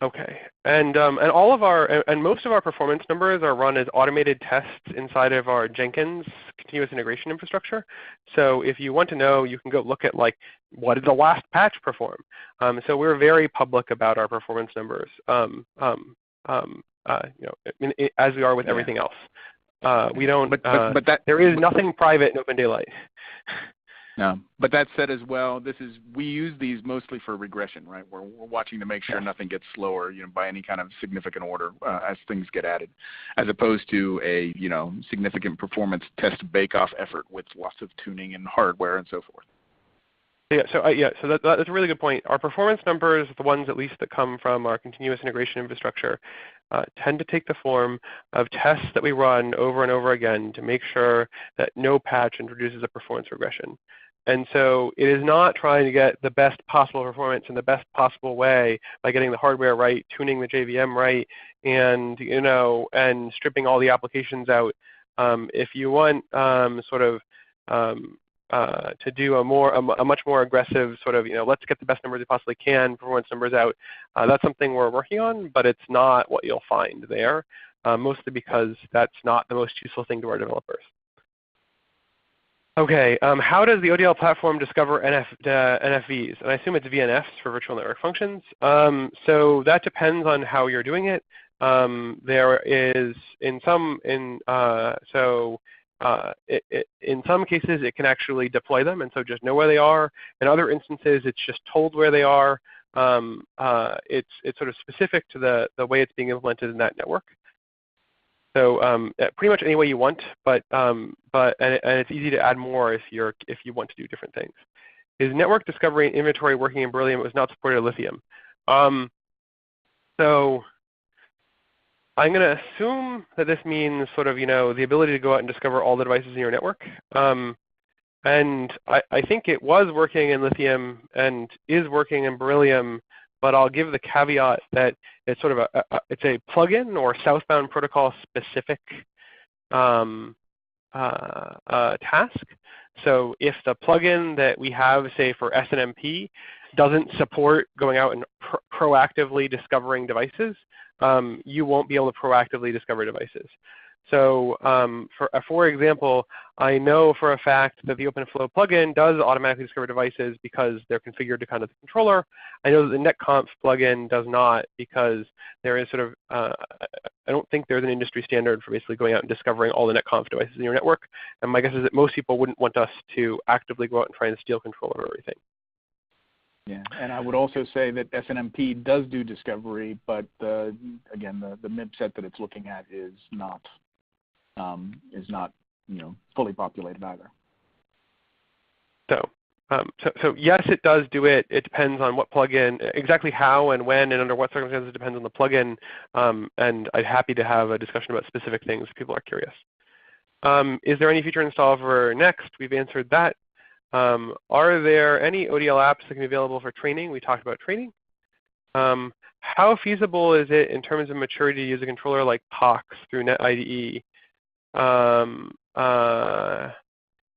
Okay, and all of and most of our performance numbers are run as automated tests inside of our Jenkins continuous integration infrastructure. So if you want to know, you can go look at like, what did the last patch perform? So we're very public about our performance numbers, as we are with everything else. We don't. But there is nothing private in Open Daylight. No, but that said as well, we use these mostly for regression, right? We're watching to make sure nothing gets slower, by any kind of significant order as things get added, as opposed to a significant performance test bake-off effort with lots of tuning and hardware and so forth. So that's a really good point. Our performance numbers, the ones at least that come from our continuous integration infrastructure, tend to take the form of tests that we run over and over again to make sure that no patch introduces a performance regression. And so it is not trying to get the best possible performance in the best possible way by getting the hardware right, tuning the JVM right, and and stripping all the applications out. If you want to do a much more aggressive let's get the best numbers we possibly can, performance numbers out. That's something we're working on, but it's not what you'll find there, mostly because that's not the most useful thing to our developers. Okay, how does the ODL platform discover NFVs? And I assume it's VNFs for virtual network functions. So that depends on how you're doing it. There is in some cases, it can actually deploy them, and so just know where they are. In other instances, it's just told where they are. It's sort of specific to the way it's being implemented in that network. So pretty much any way you want, but it's easy to add more if you want to do different things. Is network discovery and inventory working in Beryllium? It was not supported in Lithium. So I'm going to assume that this means the ability to go out and discover all the devices in your network. And I think it was working in Lithium and is working in Beryllium, but I'll give the caveat that it's sort of it's a plugin or southbound protocol specific task. So if the plugin that we have, say for SNMP, doesn't support going out and proactively discovering devices, you won't be able to proactively discover devices. So for example, I know for a fact that the OpenFlow plugin does automatically discover devices because they're configured to kind of the controller. I know that the netconf plugin does not, because there is I don't think there's an industry standard for basically going out and discovering all the netconf devices in your network. And my guess is that most people wouldn't want us to actively go out and try and steal control of everything. Yeah, and I would also say that SNMP does do discovery, but again, the MIB set that it's looking at is not fully populated either. So yes, it does do it. It depends on what plugin, exactly how and when and under what circumstances. It depends on the plugin. And I'm happy to have a discussion about specific things if people are curious. Is there any feature install for Next? We've answered that. Are there any ODL apps that can be available for training? We talked about training. How feasible is it in terms of maturity to use a controller like POX through NetIDE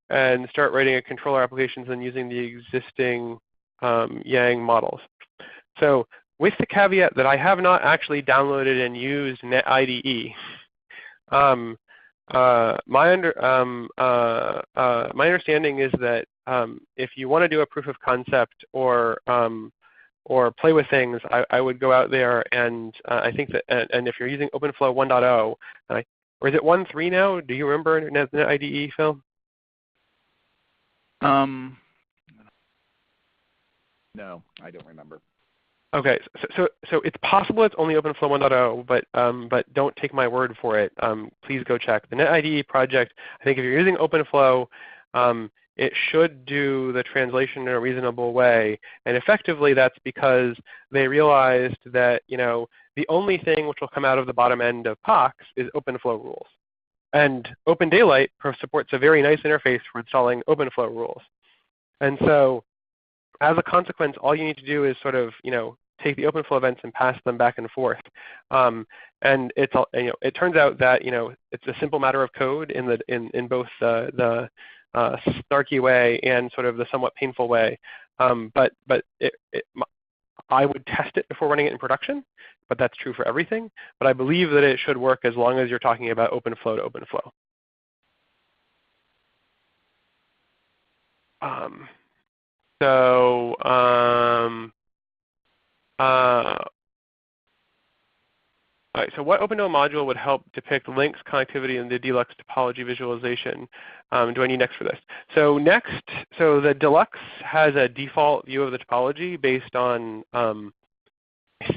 and start writing a controller applications and using the existing Yang models? So with the caveat that I have not actually downloaded and used NetIDE, my understanding is that if you want to do a proof of concept or play with things, I would go out there and I think that, and if you're using OpenFlow 1.0, or is it 1.3 now? Do you remember NetIDE, Phil? No, I don't remember. Okay, so it's possible it's only OpenFlow 1.0, but don't take my word for it. Please go check. The NetIDE project, I think if you're using OpenFlow, it should do the translation in a reasonable way. And effectively that's because they realized that, the only thing which will come out of the bottom end of POX is OpenFlow rules. And Open Daylight supports a very nice interface for installing OpenFlow rules. And so as a consequence, all you need to do is sort of, take the OpenFlow events and pass them back and forth. And it turns out that, it's a simple matter of code in both the snarky way and sort of the somewhat painful way. But I would test it before running it in production, but that's true for everything. But I believe that it should work as long as you're talking about OpenFlow to OpenFlow. All right, so what OpenDome module would help depict links, connectivity, and the Deluxe topology visualization? Do I need Next for this? So the Deluxe has a default view of the topology based on, I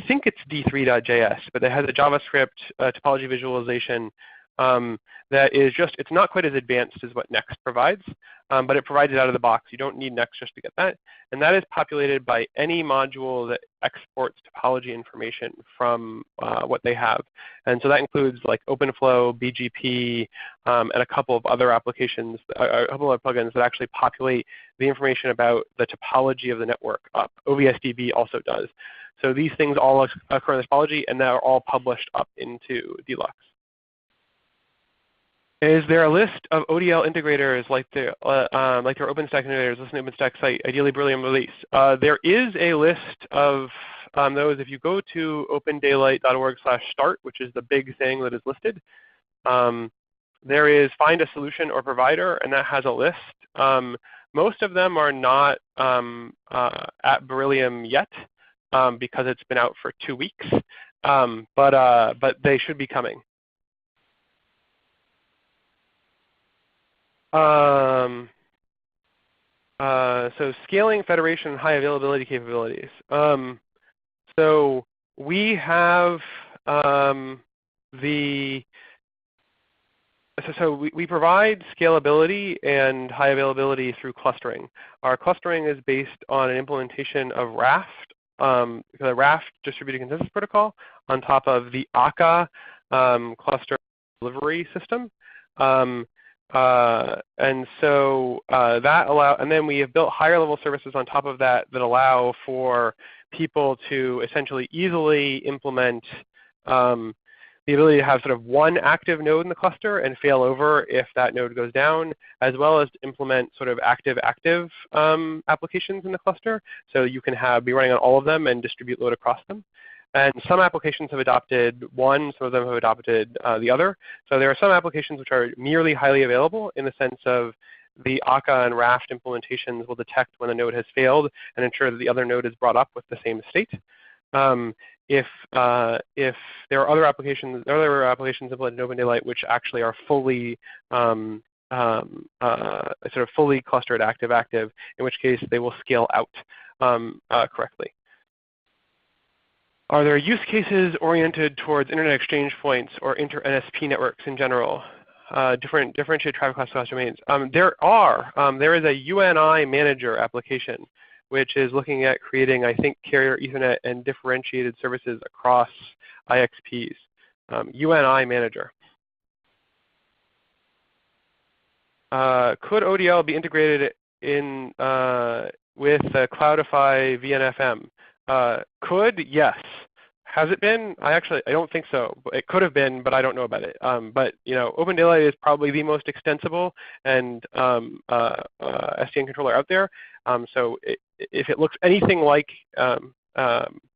think it's d3.js, but it has a JavaScript topology visualization that is it's not quite as advanced as what Next provides, but it provides it out of the box. You don't need Next just to get that. And that is populated by any module that exports topology information from what they have. And so that includes like OpenFlow, BGP, and a couple of other applications, a couple of plugins that actually populate the information about the topology of the network up. OVSDB also does. So these things all occur in the topology, and they're all published up into Deluxe. Is there a list of ODL integrators like their OpenStack integrators listed in the OpenStack site, ideally Beryllium release? There is a list of those. If you go to opendaylight.org/start, which is the big thing that is listed, there is find a solution or provider, and that has a list. Most of them are not at Beryllium yet because it's been out for 2 weeks, but they should be coming. So scaling federation and high availability capabilities. So we have we provide scalability and high availability through clustering. Our clustering is based on an implementation of Raft, the Raft distributed consensus protocol on top of the Akka cluster delivery system. And so and then we have built higher level services on top of that that allow for people to essentially easily implement the ability to have sort of one active node in the cluster and fail over if that node goes down, as well as to implement sort of active-active applications in the cluster. So you can be running on all of them and distribute load across them. And some applications have adopted one, some of them have adopted the other. So there are some applications which are merely highly available in the sense of the Akka and Raft implementations will detect when a node has failed and ensure that the other node is brought up with the same state. If there are other applications implemented in Open Daylight which actually are fully sort of fully clustered active-active, in which case they will scale out correctly. Are there use cases oriented towards internet exchange points or inter-NSP networks in general? Differentiated traffic class domains. There is a UNI manager application which is looking at creating, I think, carrier Ethernet and differentiated services across IXPs. UNI manager. could ODL be integrated in with Cloudify VNFM? Could, yes. Has it been? I don't think so. It could have been, but I don't know about it. But Open Daylight is probably the most extensible and SDN controller out there. So if it looks anything like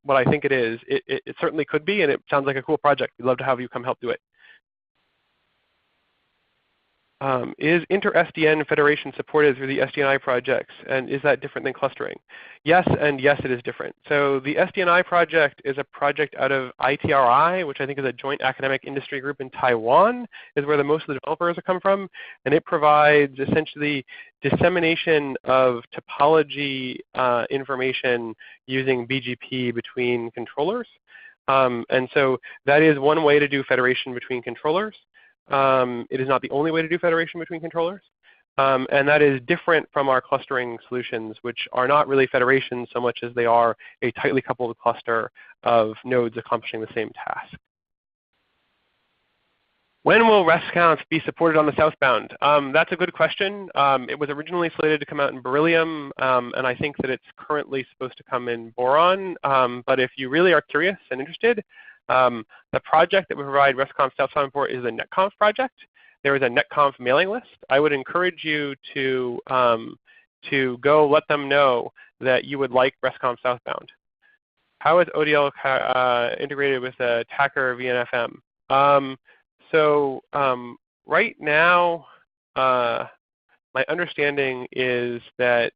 what I think it is, it certainly could be, and it sounds like a cool project. We'd love to have you come help do it. Is inter-SDN federation supported through the SDNI projects, and is that different than clustering? Yes, and yes, it is different. So the SDNI project is a project out of ITRI, which I think is a joint academic industry group in Taiwan, is where most of the developers have come from, and it provides essentially dissemination of topology information using BGP between controllers. And so that is one way to do federation between controllers. It is not the only way to do federation between controllers. And that is different from our clustering solutions, which are not really federations so much as they are a tightly coupled cluster of nodes accomplishing the same task. When will rest counts be supported on the southbound? That's a good question. It was originally slated to come out in Beryllium, and I think that it's currently supposed to come in boron. But if you really are curious and interested, the project that we provide RESTConf southbound for is the NetConf project. There is a NetConf mailing list. I would encourage you to go let them know that you would like RESTConf southbound. How is ODL integrated with the Tacker VNFM? So right now, my understanding is that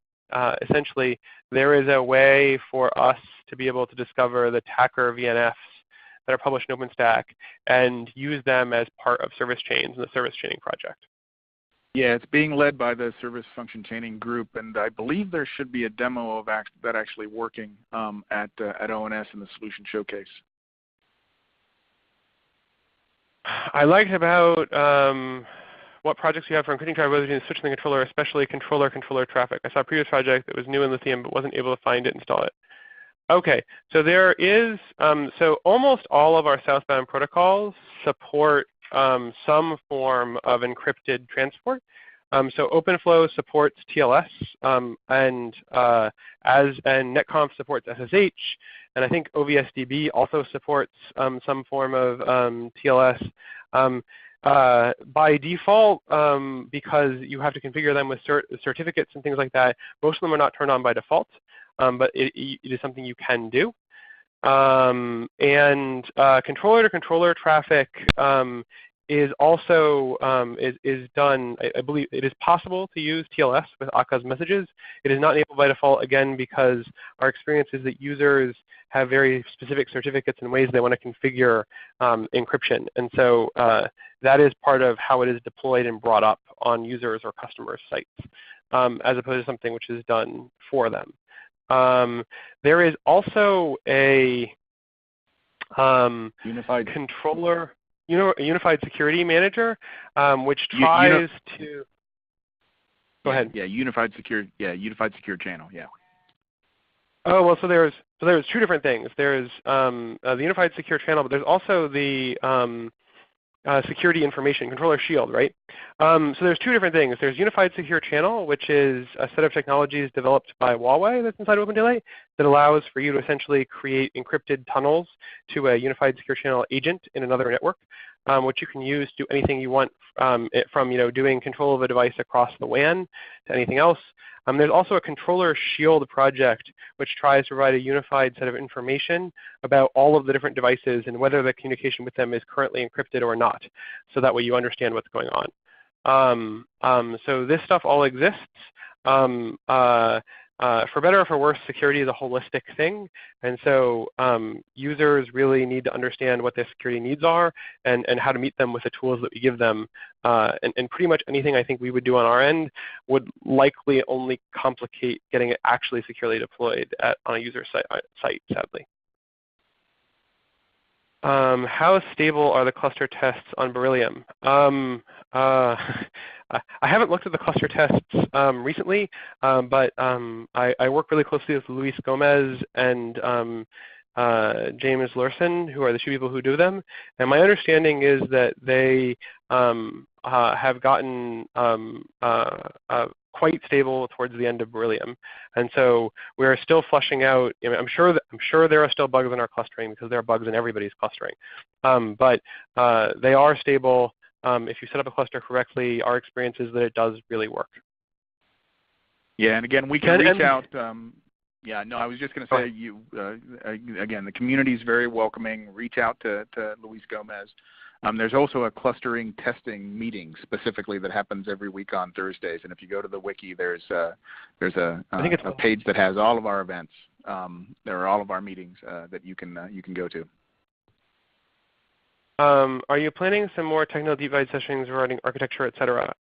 essentially there is a way for us to be able to discover the Tacker VNFs that are published in OpenStack and use them as part of service chains in the service chaining project. Yeah, it's being led by the service function chaining group, and I believe there should be a demo of that actually working at ONS in the solution showcase. I liked about what projects you have for encrypting travel between switching the controller, especially controller traffic. I saw a previous project that was new in Lithium but wasn't able to find it and install it. Okay, so there is, so almost all of our southbound protocols support some form of encrypted transport. So OpenFlow supports TLS, and NetConf supports SSH, and I think OVSDB also supports some form of TLS. By default, because you have to configure them with certificates and things like that, most of them are not turned on by default. But it is something you can do. Controller-to-controller traffic is also is done. I believe it is possible to use TLS with Akka's messages. It is not enabled by default, again, because our experience is that users have very specific certificates and ways they want to configure encryption. And so that is part of how it is deployed and brought up on users or customers' sites, as opposed to something which is done for them. There is also a unified controller, unified security manager, which tries to. Go ahead. Yeah, unified secure channel. Yeah. Oh well, so there's two different things. There's the unified secure channel, but there's also the security information controller shield, right? So there's two different things. There's unified secure channel, which is a set of technologies developed by Huawei that's inside Open Daylight that allows for you to essentially create encrypted tunnels to a unified secure channel agent in another network, which you can use to do anything you want from doing control of a device across the WAN to anything else. There's also a controller shield project which tries to provide a unified set of information about all of the different devices and whether the communication with them is currently encrypted or not, so that way you understand what's going on. So this stuff all exists. For better or for worse, security is a holistic thing, and so users really need to understand what their security needs are and how to meet them with the tools that we give them. And pretty much anything I think we would do on our end would likely only complicate getting it actually securely deployed on a user site, sadly. How stable are the cluster tests on Beryllium? I haven't looked at the cluster tests recently, but I work really closely with Luis Gomez and James Larson, who are the two people who do them. And my understanding is that they have gotten quite stable towards the end of Beryllium, and so we are still flushing out. I'm sure there are still bugs in our clustering because there are bugs in everybody's clustering, but they are stable. If you set up a cluster correctly, our experience is that it does really work. Yeah, and again, we can reach out. Yeah, no, I was just going to say, again, the community is very welcoming. Reach out to Luis Gomez. There's also a clustering testing meeting specifically that happens every week on Thursdays, and if you go to the wiki, there's a page that has all of our events. There are all of our meetings that you can go to. Are you planning some more technical deep dive sessions regarding architecture, et cetera?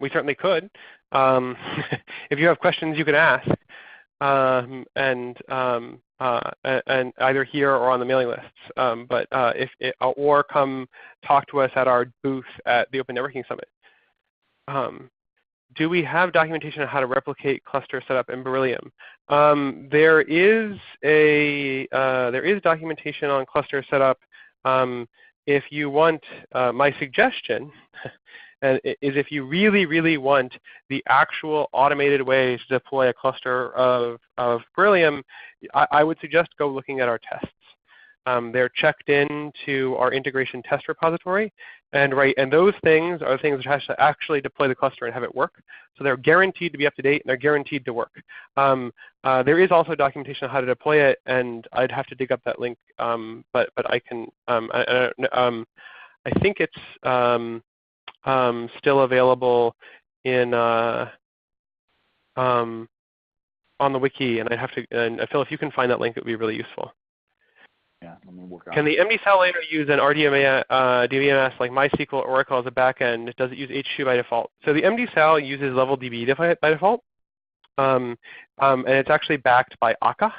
We certainly could. If you have questions, you can ask. And either here or on the mailing lists, or come talk to us at our booth at the Open Networking Summit. Do we have documentation on how to replicate cluster setup in Beryllium? There is documentation on cluster setup. If you want, my suggestion is if you really, really want the actual automated ways to deploy a cluster of Beryllium, I would suggest go looking at our tests. They're checked into our integration test repository, and those things are the things that have to actually deploy the cluster and have it work. So they're guaranteed to be up to date and they're guaranteed to work. There is also documentation on how to deploy it, and I'd have to dig up that link, but I can. I think it's still available in on the wiki, and I'd have to. And Phil, if you can find that link, it would be really useful. Yeah, let me work on Can the MD-Sal layer use an DBMS like MySQL or Oracle as a backend? Does it use H2 by default? So the MD-Sal uses level DB by default, and it's actually backed by Akka.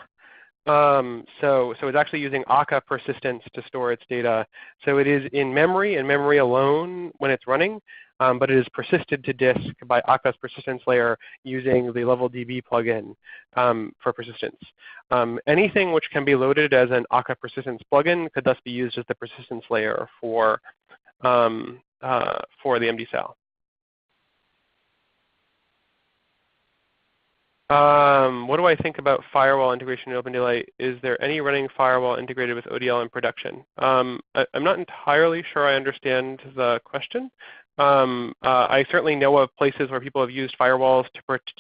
So it's actually using Akka persistence to store its data. So it is in memory and memory alone when it's running, but it is persisted to disk by Akka's persistence layer using the level DB plugin for persistence. Anything which can be loaded as an Akka persistence plugin could thus be used as the persistence layer for the MD-Sal. What do I think about firewall integration in Open Daylight? Is there any running firewall integrated with ODL in production? I'm not entirely sure I understand the question. I certainly know of places where people have used firewalls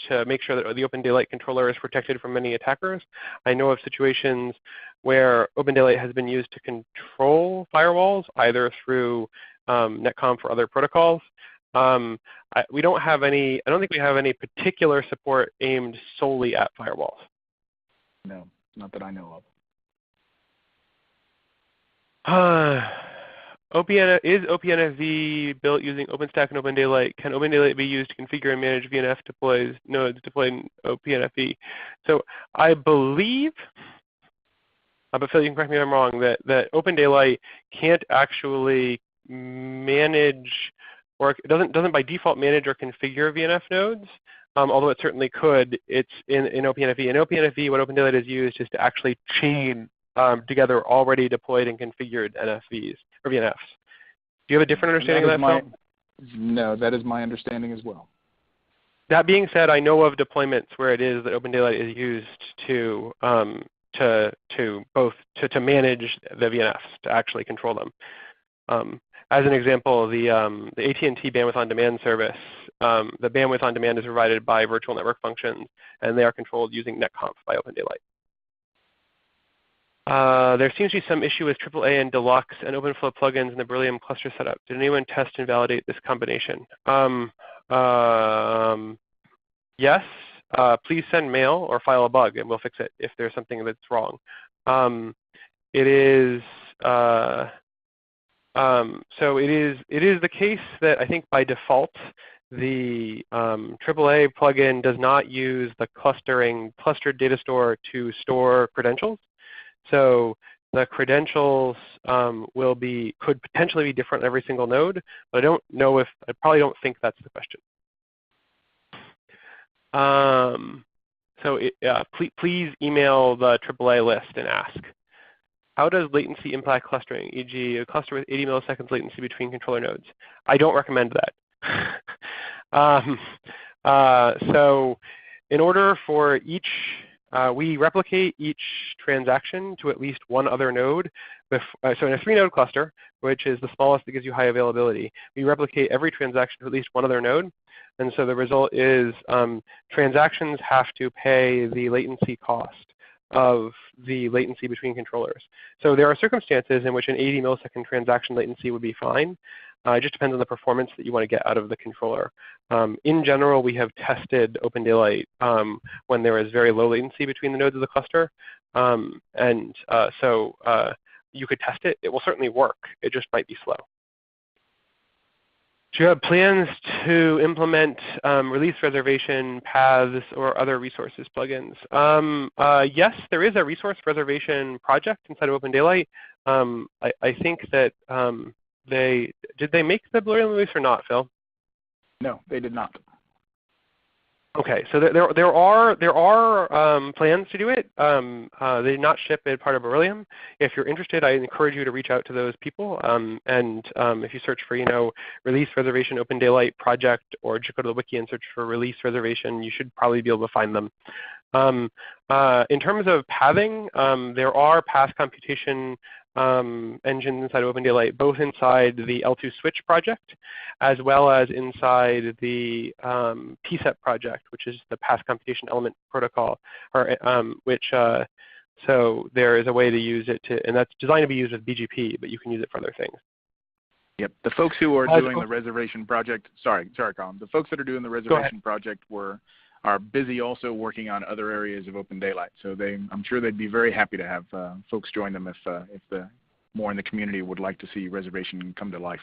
to make sure that the Open Daylight controller is protected from many attackers. I know of situations where Open Daylight has been used to control firewalls, either through netconf or other protocols. We don't have any. I don't think we have any particular support aimed solely at firewalls. No, not that I know of. Is OPNFV built using OpenStack and Open Daylight? Can Open Daylight be used to configure and manage VNF nodes deployed in OPNFV? So I believe, but Phil, you can correct me if I'm wrong, that Open Daylight can't actually manage, or it doesn't by default manage or configure VNF nodes, although it certainly could. It's in OPNFV. In OPNFV, what Open Daylight is used is to actually chain together already deployed and configured NFVs or VNFs. Do you have a different understanding of that, Phil? No, that is my understanding as well. That being said, I know of deployments where it is that Open Daylight is used to manage the VNFs, to actually control them. As an example, the AT&T bandwidth on demand service, the bandwidth on demand is provided by virtual network functions, and they are controlled using netconf by Open Daylight. There seems to be some issue with AAA and Deluxe and OpenFlow plugins in the Beryllium cluster setup. Did anyone test and validate this combination? Yes. Please send mail or file a bug, and we'll fix it if there's something that's wrong. It is the case that I think by default the AAA plugin does not use the clustered data store to store credentials. So the credentials could potentially be different in every single node, but I probably don't think that's the question. Please email the AAA list and ask. How does latency impact clustering, e.g. a cluster with 80 milliseconds latency between controller nodes? I don't recommend that. So in order for each, we replicate each transaction to at least one other node. So in a 3-node cluster, which is the smallest that gives you high availability, we replicate every transaction to at least one other node. And so the result is transactions have to pay the latency cost of the latency between controllers. So there are circumstances in which an 80 millisecond transaction latency would be fine. It just depends on the performance that you want to get out of the controller. In general, we have tested Open Daylight when there is very low latency between the nodes of the cluster. So you could test it. It will certainly work. It just might be slow. Do you have plans to implement release reservation paths or other resources plugins? Yes, there is a resource reservation project inside of Open Daylight. I think that did they make the Beryllium release or not, Phil? No, they did not. Okay, so there are plans to do it. They did not ship it part of Beryllium. If you're interested, I encourage you to reach out to those people. If you search for release reservation Open Daylight project, or just go to the wiki and search for release reservation, you should probably be able to find them. In terms of pathing, there are path computation engines inside Open Daylight, both inside the L2 switch project, as well as inside the PSEP project, which is the path computation element protocol, so there is a way to use it and that's designed to be used with BGP, but you can use it for other things. Yep, the folks who are doing the reservation project, sorry, Colin. The folks that are doing the reservation project are busy also working on other areas of Open Daylight. So I'm sure they'd be very happy to have folks join them if the more in the community would like to see reservation come to life.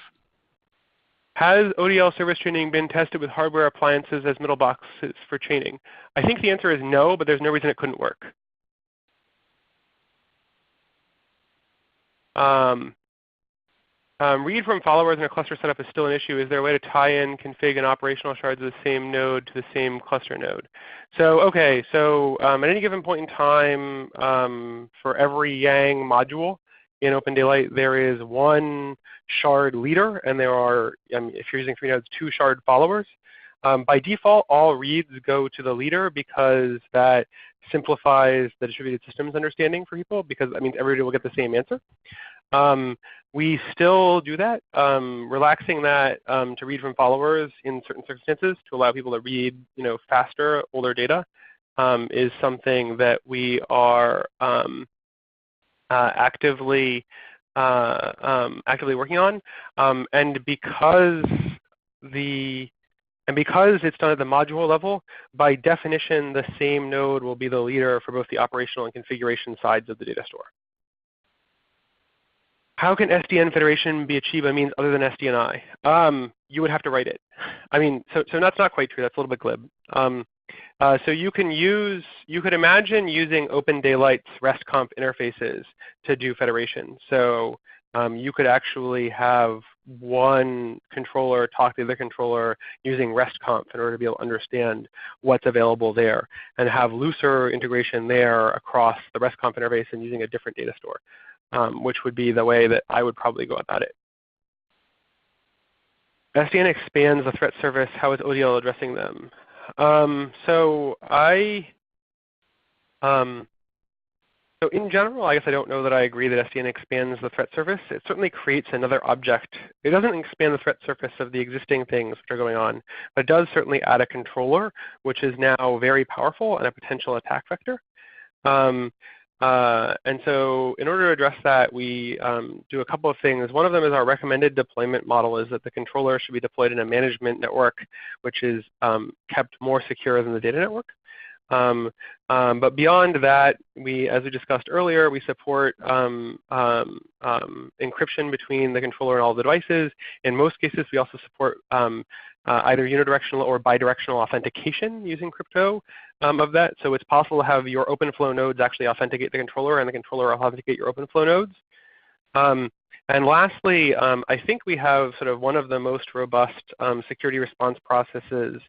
Has ODL service training been tested with hardware appliances as middle boxes for chaining? I think the answer is no, but there's no reason it couldn't work. Read from followers in a cluster setup is still an issue. Is there a way to tie in config and operational shards of the same node to the same cluster node? So, okay, so at any given point in time, for every Yang module in Open Daylight, there is one shard leader, and there are, if you're using 3 nodes, 2 shard followers. By default, all reads go to the leader because that simplifies the distributed systems understanding for people, because that means everybody will get the same answer. We still do that, relaxing that to read from followers in certain circumstances to allow people to read, faster, older data is something that we are actively working on, and because it's done at the module level, by definition, the same node will be the leader for both the operational and configuration sides of the data store. How can SDN federation be achieved by means other than SDNI? You would have to write it. So that's not quite true. That's a little bit glib. So you could imagine using Open Daylight's REST-conf interfaces to do federation. So you could actually have one controller talk to the other controller using REST-conf in order to be able to understand what's available there, and have looser integration there across the REST-conf interface and using a different data store, which would be the way that I would probably go about it. SDN expands the threat surface. How is ODL addressing them? So in general, I guess I don't know that I agree that SDN expands the threat surface. It certainly creates another object. It doesn't expand the threat surface of the existing things which are going on, but it does certainly add a controller, which is now very powerful and a potential attack vector. And so in order to address that, we do a couple of things. One of them is our recommended deployment model is that the controller should be deployed in a management network, which is kept more secure than the data network. But beyond that, as we discussed earlier, we support encryption between the controller and all the devices. In most cases, we also support either unidirectional or bidirectional authentication using crypto of that. So it's possible to have your OpenFlow nodes actually authenticate the controller, and the controller authenticate your OpenFlow nodes. And lastly, I think we have sort of one of the most robust security response processes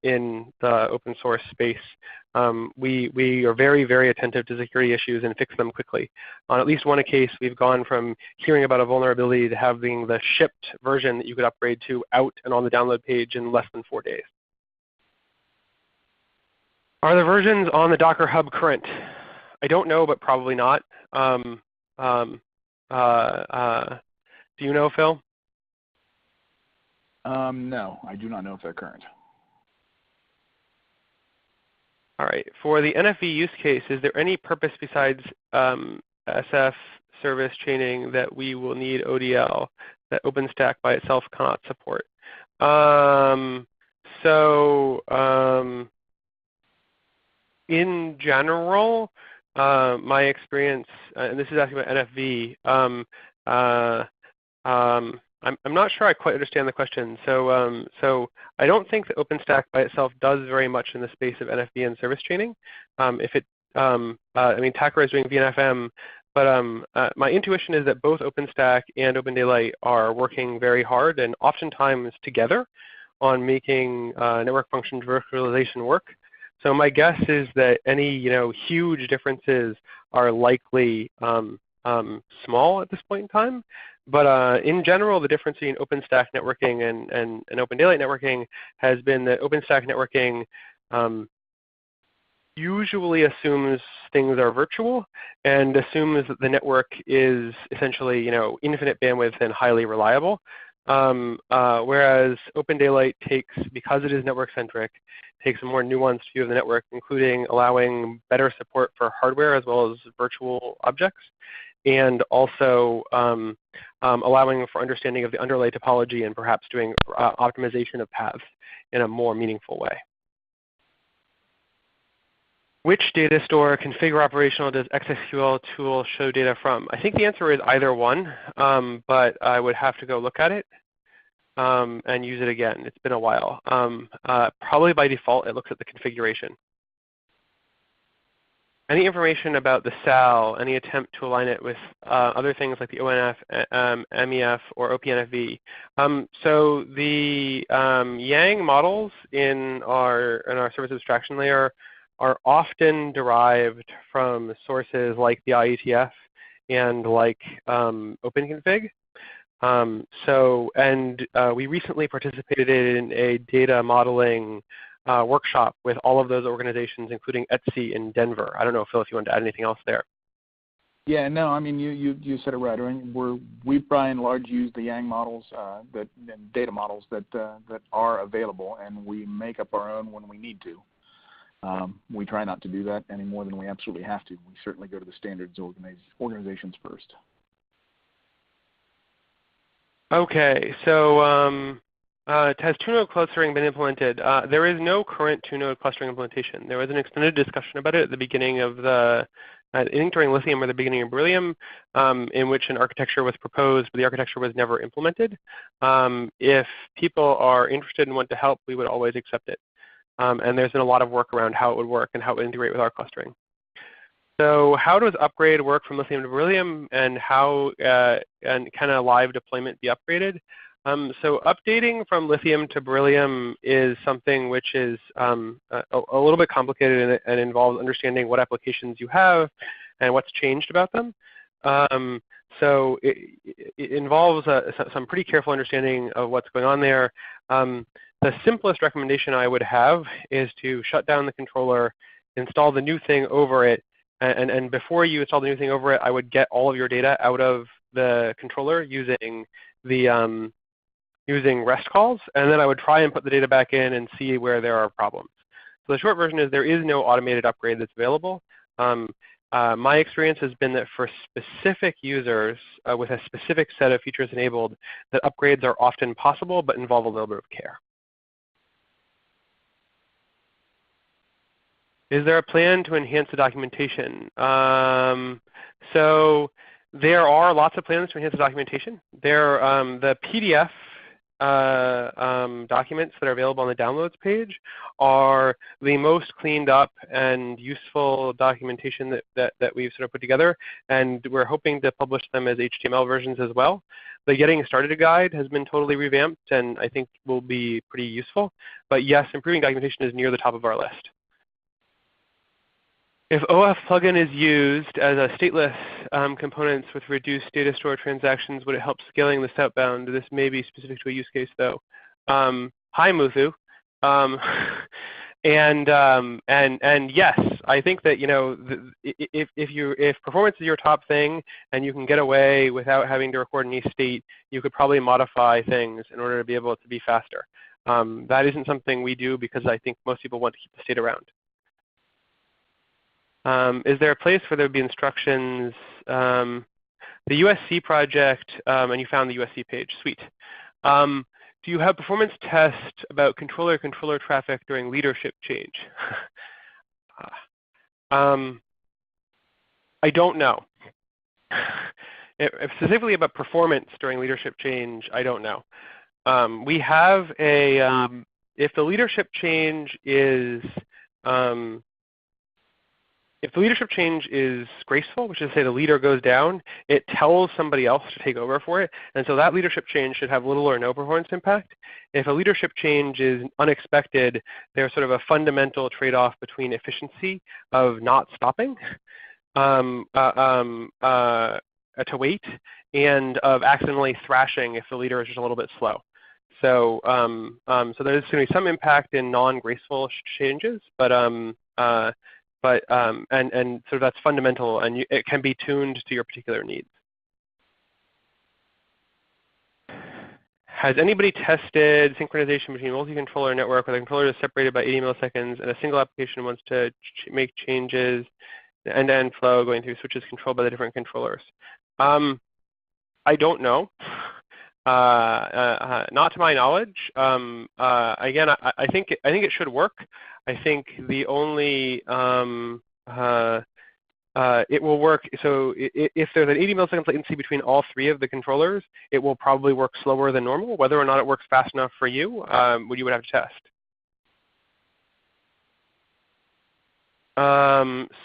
in the open source space. we are very, very attentive to security issues and fix them quickly. On at least one case, we've gone from hearing about a vulnerability to having the shipped version that you could upgrade to out and on the download page in less than 4 days. Are the versions on the Docker Hub current? I don't know, but probably not. Do you know, Phil? No, I do not know if they're current. All right. For the NFV use case, is there any purpose besides SF service chaining that we will need ODL that OpenStack by itself cannot support? In general, my experience, and this is asking about NFV, I'm not sure I quite understand the question. So I don't think that OpenStack by itself does very much in the space of NFV and service chaining. I mean, Tacker is doing VNFM, but my intuition is that both OpenStack and Open Daylight are working very hard and oftentimes together on making network function virtualization work. So my guess is that any huge differences are likely small at this point in time. But in general, the difference between OpenStack networking and Open Daylight networking has been that OpenStack networking usually assumes things are virtual and assumes that the network is essentially infinite bandwidth and highly reliable. Whereas Open Daylight takes, because it is network-centric, takes a more nuanced view of the network, including allowing better support for hardware as well as virtual objects, and also allowing for understanding of the underlay topology and perhaps doing optimization of paths in a more meaningful way. Which data store configure operational does XSQL tool show data from? I think the answer is either one, but I would have to go look at it and use it again. It's been a while. Probably by default, it looks at the configuration. Any information about the SAL, any attempt to align it with other things like the ONF, MEF, or OPNFV? So the Yang models in our service abstraction layer are often derived from sources like the IETF and like OpenConfig. We recently participated in a data modeling workshop with all of those organizations, including ETSI in Denver. I don't know, Phil, if you want to add anything else there. Yeah, no, I mean, you said it right. I mean, we by and large use the Yang models, and data models that are available, and we make up our own when we need to. We try not to do that any more than we absolutely have to. We certainly go to the standards organizations first. Okay, so has two-node clustering been implemented? There is no current two-node clustering implementation. There was an extended discussion about it at the beginning of I think during Lithium or the beginning of Beryllium, in which an architecture was proposed, but the architecture was never implemented. If people are interested and want to help, we would always accept it. And there's been a lot of work around how it would work and how it would integrate with our clustering. So how does upgrade work from Lithium to Beryllium, and how and can a live deployment be upgraded? So updating from Lithium to Beryllium is something which is a little bit complicated and involves understanding what applications you have and what's changed about them. So it involves some pretty careful understanding of what's going on there. The simplest recommendation I would have is to shut down the controller, install the new thing over it, and before you install the new thing over it, I would get all of your data out of the controller using the using REST calls, and then I would try and put the data back in and see where there are problems. So the short version is there is no automated upgrade that's available. My experience has been that for specific users with a specific set of features enabled, that upgrades are often possible but involve a little bit of care. Is there a plan to enhance the documentation? So there are lots of plans to enhance the documentation. The PDF documents that are available on the downloads page are the most cleaned up and useful documentation that we've sort of put together, and we're hoping to publish them as HTML versions as well. The Getting Started guide has been totally revamped and I think will be pretty useful. But yes, improving documentation is near the top of our list. If OF plugin is used as a stateless components with reduced data store transactions, would it help scaling this outbound? This may be specific to a use case, though. Hi, Muthu. And yes, I think that if performance is your top thing and you can get away without having to record an E state, you could probably modify things in order to be able to be faster. That isn't something we do because I think most people want to keep the state around. Is there a place where there would be instructions? The USC project, and you found the USC page. Sweet. Do you have performance tests about controller traffic during leadership change? I don't know. Specifically about performance during leadership change, I don't know. We have a, if the leadership change is graceful, which is to say the leader goes down, it tells somebody else to take over for it. And so that leadership change should have little or no performance impact. If a leadership change is unexpected, there's sort of a fundamental trade-off between efficiency of not stopping to wait and of accidentally thrashing if the leader is just a little bit slow. So, so there's going to be some impact in non-graceful changes, but sort of that's fundamental, and it can be tuned to your particular needs. Has anybody tested synchronization between multi-controller network where the controller is separated by 80 milliseconds and a single application wants to make changes, the end-to-end flow going through switches controlled by the different controllers? I don't know. Not to my knowledge. Again, I think it should work. I think the only it will work. So if there's an 80 millisecond latency between all three of the controllers, it will probably work slower than normal. Whether or not it works fast enough for you, you would have to test.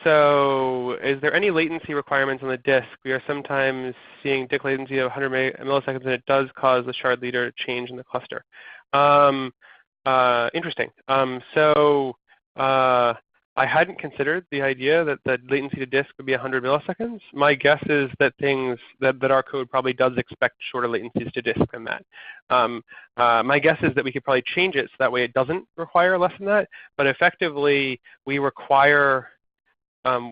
So is there any latency requirements on the disk? We are sometimes seeing disk latency of 100 milliseconds, and it does cause the shard leader to change in the cluster. Interesting. I hadn't considered the idea that the latency to disk would be 100 milliseconds. My guess is that that our code probably does expect shorter latencies to disk than that. My guess is that we could probably change it so that way it doesn't require less than that. But effectively, we require,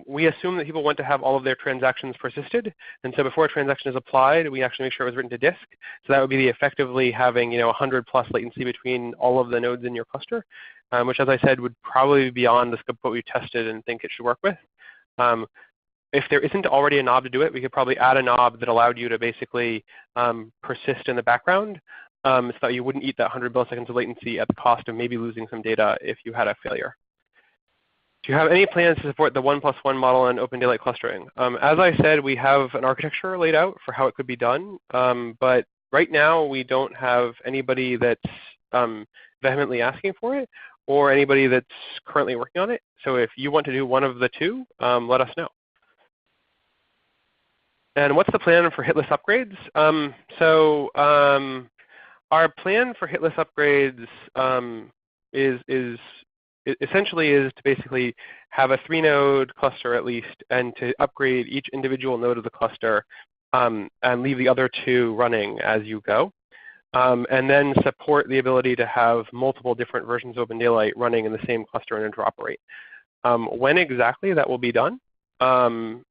we assume that people want to have all of their transactions persisted. And so before a transaction is applied, we actually make sure it was written to disk. So that would be effectively having 100 plus latency between all of the nodes in your cluster. Which, as I said, would probably be beyond the scope of what we tested and think it should work with. If there isn't already a knob to do it, we could probably add a knob that allowed you to basically persist in the background so that you wouldn't eat that 100 milliseconds of latency at the cost of maybe losing some data if you had a failure. Do you have any plans to support the 1+1 model in open daylight clustering? As I said, we have an architecture laid out for how it could be done, but right now we don't have anybody that's vehemently asking for it, or anybody that's currently working on it. So if you want to do one of the two, let us know. And what's the plan for hitless upgrades? Our plan for hitless upgrades essentially is to basically have a 3-node cluster at least, and to upgrade each individual node of the cluster and leave the other 2 running as you go. And then support the ability to have multiple different versions of Open Daylight running in the same cluster and interoperate. When exactly that will be done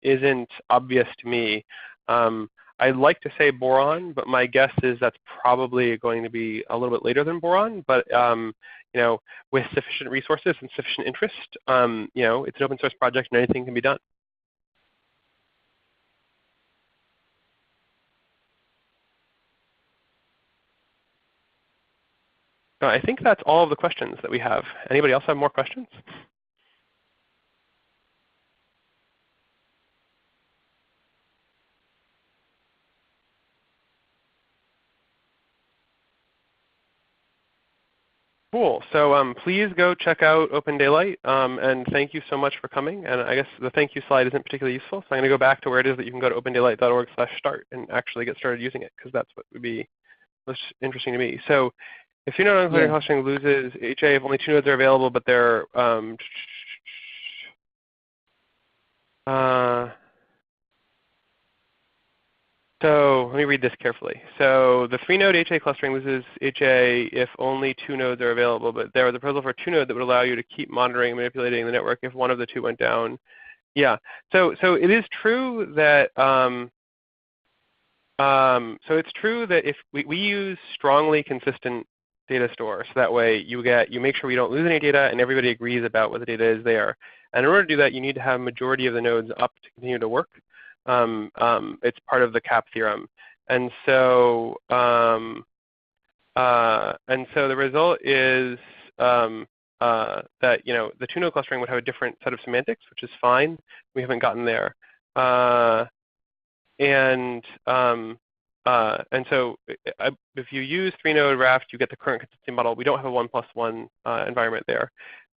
isn't obvious to me. I'd like to say boron, but my guess is that's probably going to be a little bit later than boron. But with sufficient resources and sufficient interest, it's an open source project and anything can be done. I think that's all of the questions that we have. Anybody else have more questions? Cool. So please go check out Open Daylight, and thank you so much for coming. And I guess the thank you slide isn't particularly useful, so I'm going to go back to where it is that you can go to opendaylight.org/start and actually get started using it, because that's what would be most interesting to me. So if you're not including clustering loses HA if only 2 nodes are available, but they're So let me read this carefully. So the 3-node HA clustering loses HA if only 2 nodes are available, but there was a proposal for 2-node that would allow you to keep monitoring and manipulating the network if one of the 2 went down. Yeah. So it is true that so it's true that if we use strongly consistent data store, so that way you make sure we don't lose any data and everybody agrees about what the data is there. And in order to do that, you need to have a majority of the nodes up to continue to work. It's part of the CAP theorem. And so the result is that the 2-node clustering would have a different set of semantics, which is fine. We haven't gotten there. And so if you use 3-node raft, you get the current consistency model. We don't have a 1+1 environment there.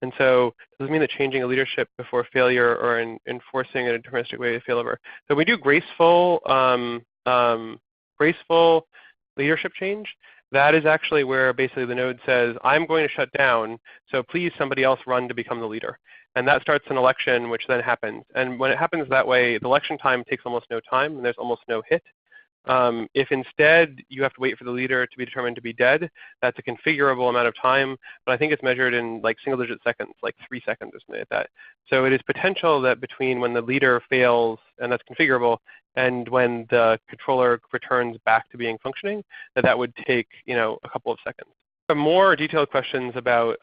And so it doesn't mean that changing a leadership before failure or enforcing a deterministic way of failover. So we do graceful leadership change. That is actually where basically the node says, I'm going to shut down, so please somebody else run to become the leader. And that starts an election, which then happens. And when it happens that way, the election time takes almost no time, and there's almost no hit. If instead you have to wait for the leader to be determined to be dead, that's a configurable amount of time, but I think it's measured in like single-digit seconds, like 3 seconds or something like that. So it is potential that between when the leader fails, and that's configurable, and when the controller returns back to being functioning, that would take a couple of seconds. For more detailed questions about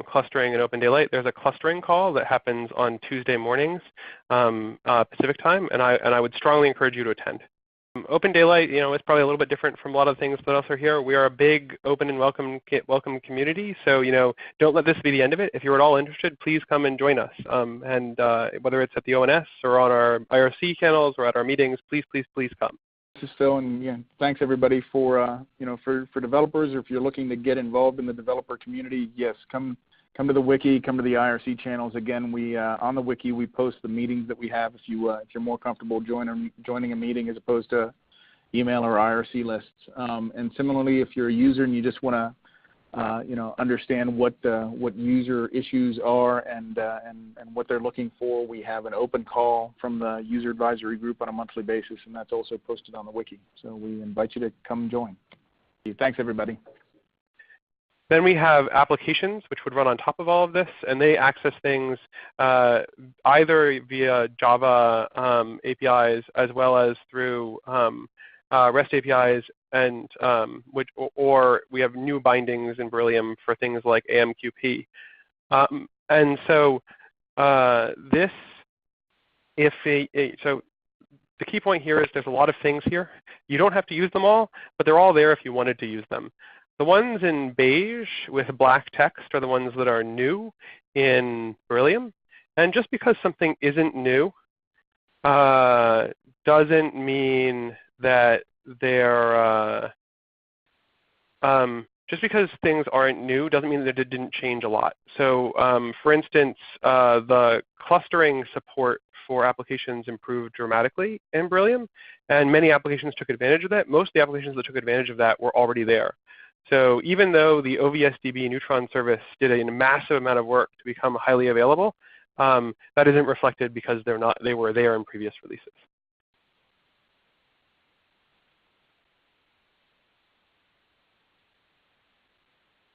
clustering in Open Daylight, there's a clustering call that happens on Tuesday mornings Pacific time, and I would strongly encourage you to attend. Open Daylight, is probably a little bit different from a lot of things that else are here. We are a big, open, and welcome community. So, don't let this be the end of it. If you're at all interested, please come and join us. And whether it's at the ONS or on our IRC channels or at our meetings, please, please, please come. This is Phil, and thanks everybody for for developers, or if you're looking to get involved in the developer community, yes, come to the wiki, come to the IRC channels. Again, we on the wiki we post the meetings that we have. If you're more comfortable joining a meeting as opposed to email or IRC lists. And similarly, if you're a user and you just want to understand what user issues are and what they're looking for, we have an open call from the user advisory group on a monthly basis, and that's also posted on the wiki. So we invite you to come join. Thanks, everybody. Then we have applications, which would run on top of all of this, and they access things either via Java APIs as well as through REST APIs, and or we have new bindings in Beryllium for things like AMQP. And so so the key point here is there's a lot of things here. You don't have to use them all, but they're all there if you wanted to use them. The ones in beige with black text are the ones that are new in Beryllium. And just because something isn't new doesn't mean that they're, just because things aren't new doesn't mean that it didn't change a lot. So for instance, the clustering support for applications improved dramatically in Beryllium, and many applications took advantage of that. Most of the applications that took advantage of that were already there. So even though the OVSDB Neutron service did a massive amount of work to become highly available, that isn't reflected because they were there in previous releases.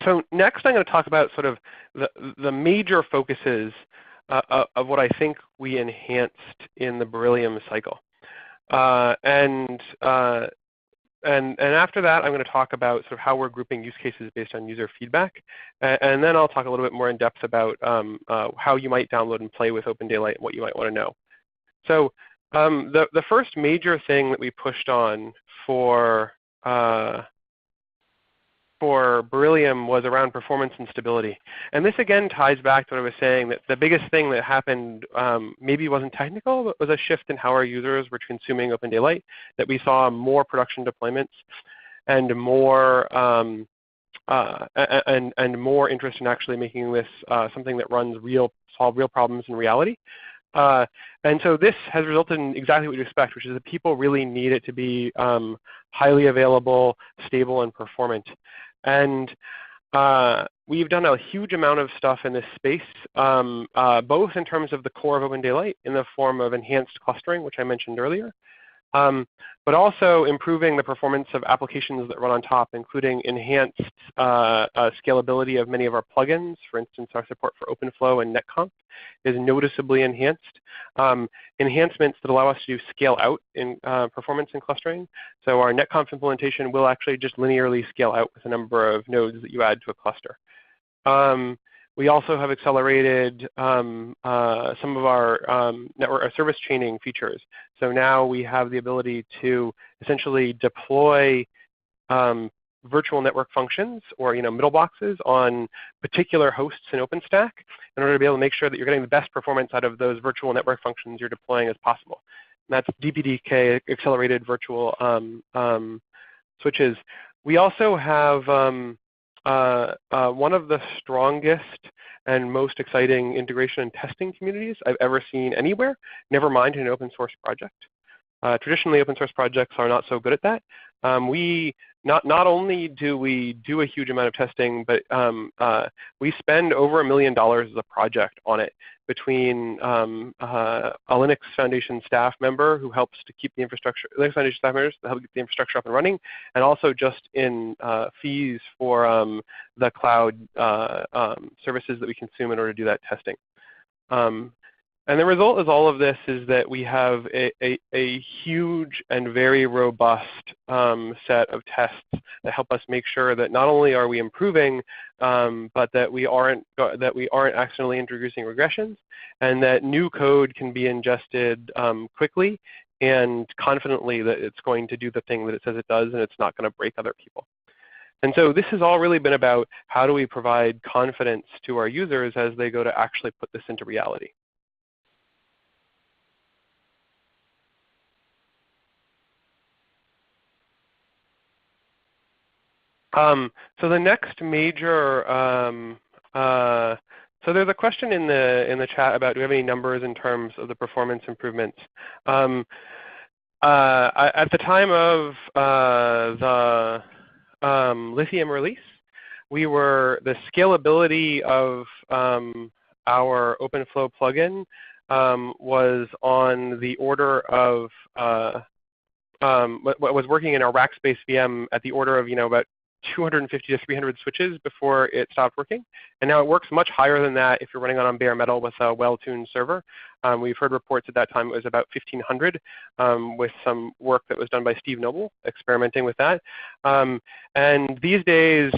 So next I'm going to talk about sort of the major focuses of what I think we enhanced in the Beryllium cycle. And after that, I'm going to talk about sort of how we're grouping use cases based on user feedback. And then I'll talk a little bit more in depth about how you might download and play with Open Daylight and what you might want to know. So the first major thing that we pushed on for Beryllium was around performance and stability. And this again ties back to what I was saying, that the biggest thing that happened maybe wasn't technical, but was a shift in how our users were consuming Open Daylight, that we saw more production deployments and more more interest in actually making this something that solve real problems in reality. And so this has resulted in exactly what you'd expect, which is that people really need it to be highly available, stable, and performant. And we've done a huge amount of stuff in this space, both in terms of the core of Open Daylight in the form of enhanced clustering, which I mentioned earlier, but also improving the performance of applications that run on top, including enhanced scalability of many of our plugins. For instance, our support for OpenFlow and NetConf is noticeably enhanced. Enhancements that allow us to do scale out in performance and clustering. So our NetConf implementation will actually just linearly scale out with the number of nodes that you add to a cluster. We also have accelerated some of our network service chaining features. So now we have the ability to essentially deploy virtual network functions or middle boxes on particular hosts in OpenStack in order to be able to make sure that you're getting the best performance out of those virtual network functions you're deploying as possible. And that's DPDK accelerated virtual switches. We also have one of the strongest and most exciting integration and testing communities I've ever seen anywhere, never mind in an open source project. Traditionally, open source projects are not so good at that. We not only do we do a huge amount of testing, but we spend over $1 million as a project on it between a Linux Foundation staff member who helps to keep the infrastructure, Linux Foundation staff members that help keep the infrastructure up and running, and also just in fees for the cloud services that we consume in order to do that testing. And the result of all of this is that we have a huge and very robust set of tests that help us make sure that not only are we improving, but that we aren't accidentally introducing regressions, and that new code can be ingested quickly and confidently that it's going to do the thing that it says it does, and it's not going to break other people. And so this has all really been about how do we provide confidence to our users as they go to actually put this into reality. So the next major, so there's a question in the chat about do we have any numbers in terms of the performance improvements. At the time of the Lithium release, the scalability of our OpenFlow plugin was on the order of was working in our Rackspace VM at the order of about 250 to 300 switches before it stopped working. And now it works much higher than that if you're running on bare metal with a well-tuned server. We've heard reports at that time it was about 1,500 with some work that was done by Steve Noble experimenting with that. And these days,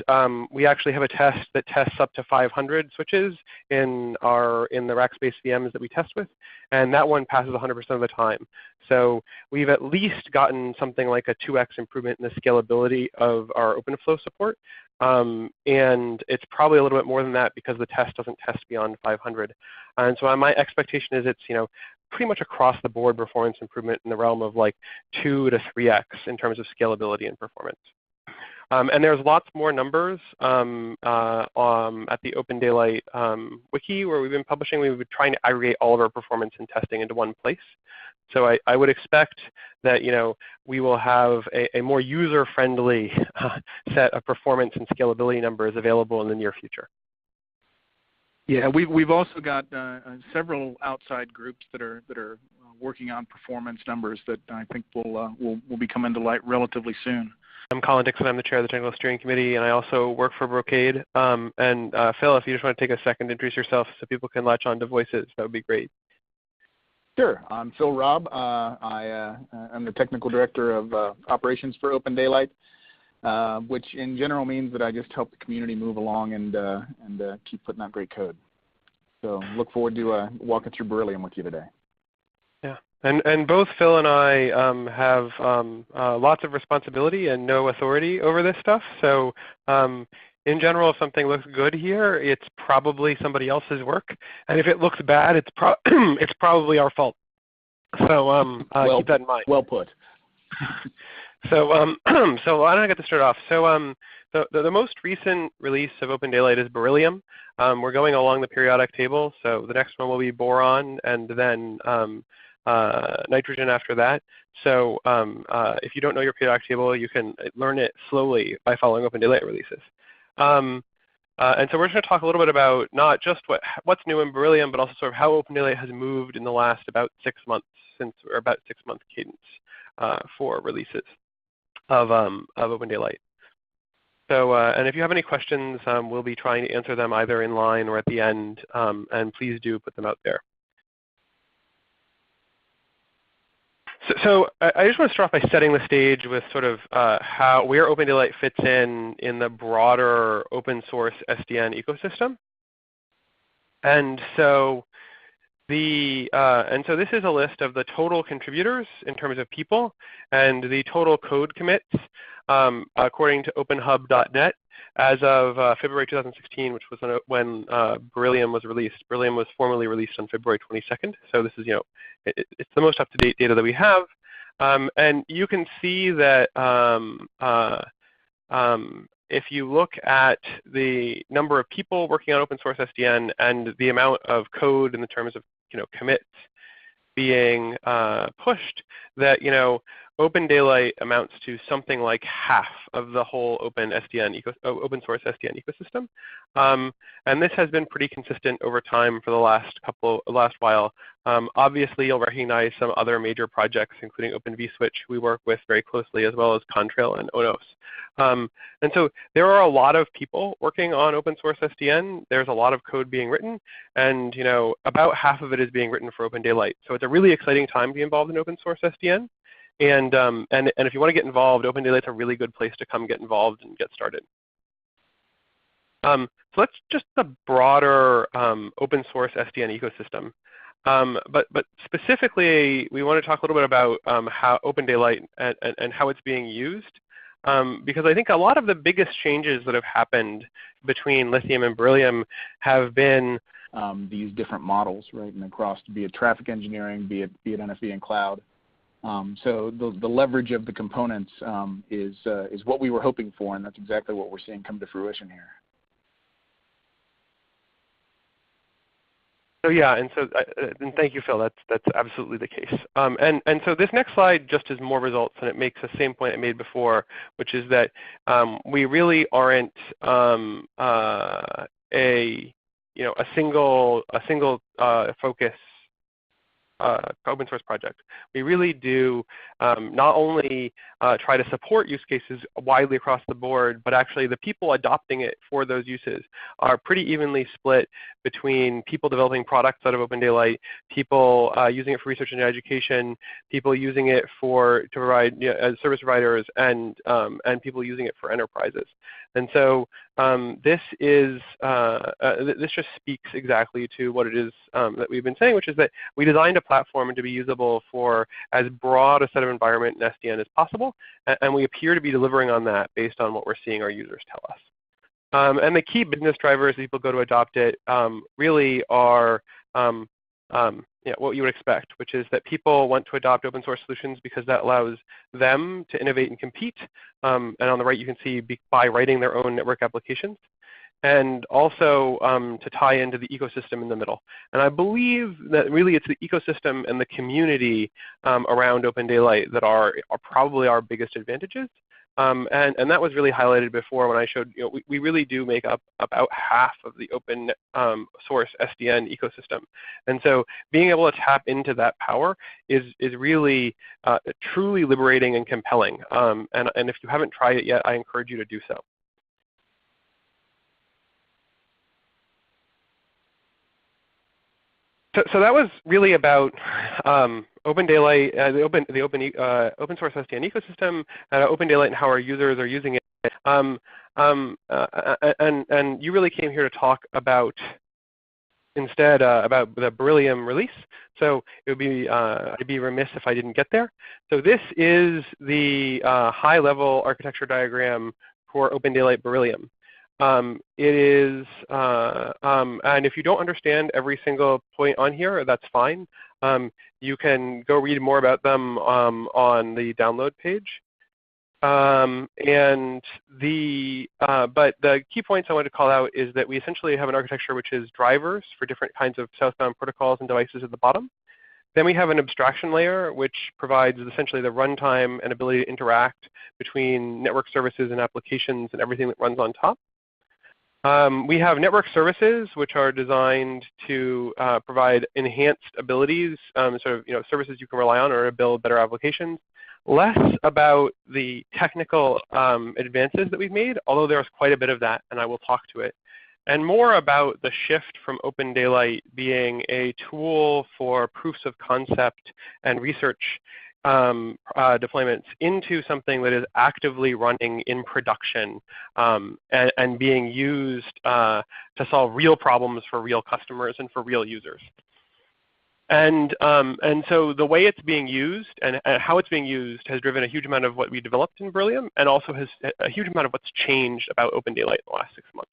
we actually have a test that tests up to 500 switches in the Rackspace VMs that we test with, and that one passes 100% of the time. So we've at least gotten something like a 2x improvement in the scalability of our OpenFlow support. And it's probably a little bit more than that because the test doesn't test beyond 500. And so my expectation is it's pretty much across the board performance improvement in the realm of like 2 to 3x in terms of scalability and performance. And there's lots more numbers at the Open Daylight wiki where we've been publishing. We've been trying to aggregate all of our performance and testing into one place. So I would expect that we will have a more user-friendly set of performance and scalability numbers available in the near future. Yeah, we've also got several outside groups that are working on performance numbers that I think will be coming to light relatively soon. I'm Colin Dixon. I'm the chair of the Technical Steering Committee, and I also work for Brocade. And Phil, if you just want to take a second to introduce yourself so people can latch on to voices, that would be great. Sure. I'm Phil Robb. I'm the Technical Director of Operations for Open Daylight, which in general means that I just help the community move along and keep putting out great code. So look forward to walking through Beryllium with you today. Yeah, and both Phil and I have lots of responsibility and no authority over this stuff. So in general, if something looks good here, it's probably somebody else's work, and if it looks bad, it's probably our fault. So keep that in mind. Well put. So so why don't I get this started off? So the most recent release of Open Daylight is Beryllium. We're going along the periodic table, so the next one will be boron, and then nitrogen after that. So if you don't know your periodic table, you can learn it slowly by following Open Daylight releases. And so we're just going to talk a little bit about not just what's new in Beryllium, but also sort of how Open Daylight has moved in the last about 6 months, since we're about 6-month cadence for releases of Open Daylight. So, and if you have any questions, we'll be trying to answer them either in line or at the end, and please do put them out there. So I just want to start off by setting the stage with sort of where Open Daylight fits in the broader open source SDN ecosystem. And so this is a list of the total contributors in terms of people and the total code commits according to openhub.net as of February 2016, which was when Beryllium was released. Beryllium was formally released on February 22nd. So this is, it's the most up-to-date data that we have. And you can see that if you look at the number of people working on open source SDN and the amount of code in the terms of commits being pushed, that Open Daylight amounts to something like half of the whole open source SDN ecosystem, and this has been pretty consistent over time for the last while. Obviously, you'll recognize some other major projects, including Open vSwitch, we work with very closely, as well as Contrail and ONS. And so there are a lot of people working on open source SDN. There's a lot of code being written, and about half of it is being written for Open Daylight. So it's a really exciting time to be involved in open source SDN. And if you want to get involved, Open Daylight's a really good place to come get involved and get started. So that's just the broader open source SDN ecosystem. But specifically, we want to talk a little bit about how Open Daylight and how it's being used, because I think a lot of the biggest changes that have happened between Lithium and Beryllium have been these different models, right, and across, be it traffic engineering, be it NFV and cloud. So the leverage of the components is what we were hoping for, and that's exactly what we're seeing come to fruition here. So yeah, and thank you, Phil. That's absolutely the case. And so this next slide just is more results, and it makes the same point I made before, which is that we really aren't a single focus open source project. We really do not only try to support use cases widely across the board, but actually the people adopting it for those uses are pretty evenly split between people developing products out of Open Daylight, people using it for research and education, people using it to provide as service providers, and people using it for enterprises. And so this just speaks exactly to what it is that we've been saying, which is that we designed a platform to be usable for as broad a set of environment in SDN as possible, and we appear to be delivering on that based on what we're seeing our users tell us. And the key business drivers that people go to adopt it really are what you would expect, which is that people want to adopt open source solutions because that allows them to innovate and compete. And on the right, you can see by writing their own network applications, and also to tie into the ecosystem in the middle. And I believe that really it's the ecosystem and the community around Open Daylight that are probably our biggest advantages. And that was really highlighted before when I showed, we really do make up about half of the open source SDN ecosystem. And so being able to tap into that power is really truly liberating and compelling. And if you haven't tried it yet, I encourage you to do so. So that was really about Open Daylight, the open source SDN ecosystem, Open Daylight, and how our users are using it. And you really came here to talk about instead about the Beryllium release. So it would be I'd be remiss if I didn't get there. So this is the high-level architecture diagram for Open Daylight Beryllium. It is, and if you don't understand every single point on here, that's fine. You can go read more about them on the download page. But the key points I want to call out is that we essentially have an architecture which is drivers for different kinds of southbound protocols and devices at the bottom. Then we have an abstraction layer, which provides essentially the runtime and ability to interact between network services and applications and everything that runs on top. We have network services, which are designed to provide enhanced abilities, services you can rely on or build better applications. Less about the technical advances that we've made, although there's quite a bit of that, and I will talk to it. And more about the shift from Open Daylight being a tool for proofs of concept and research deployments into something that is actively running in production and being used to solve real problems for real customers and for real users. And so the way it's being used and how it's being used has driven a huge amount of what we developed in Beryllium, and also has a huge amount of what's changed about Open Daylight in the last 6 months.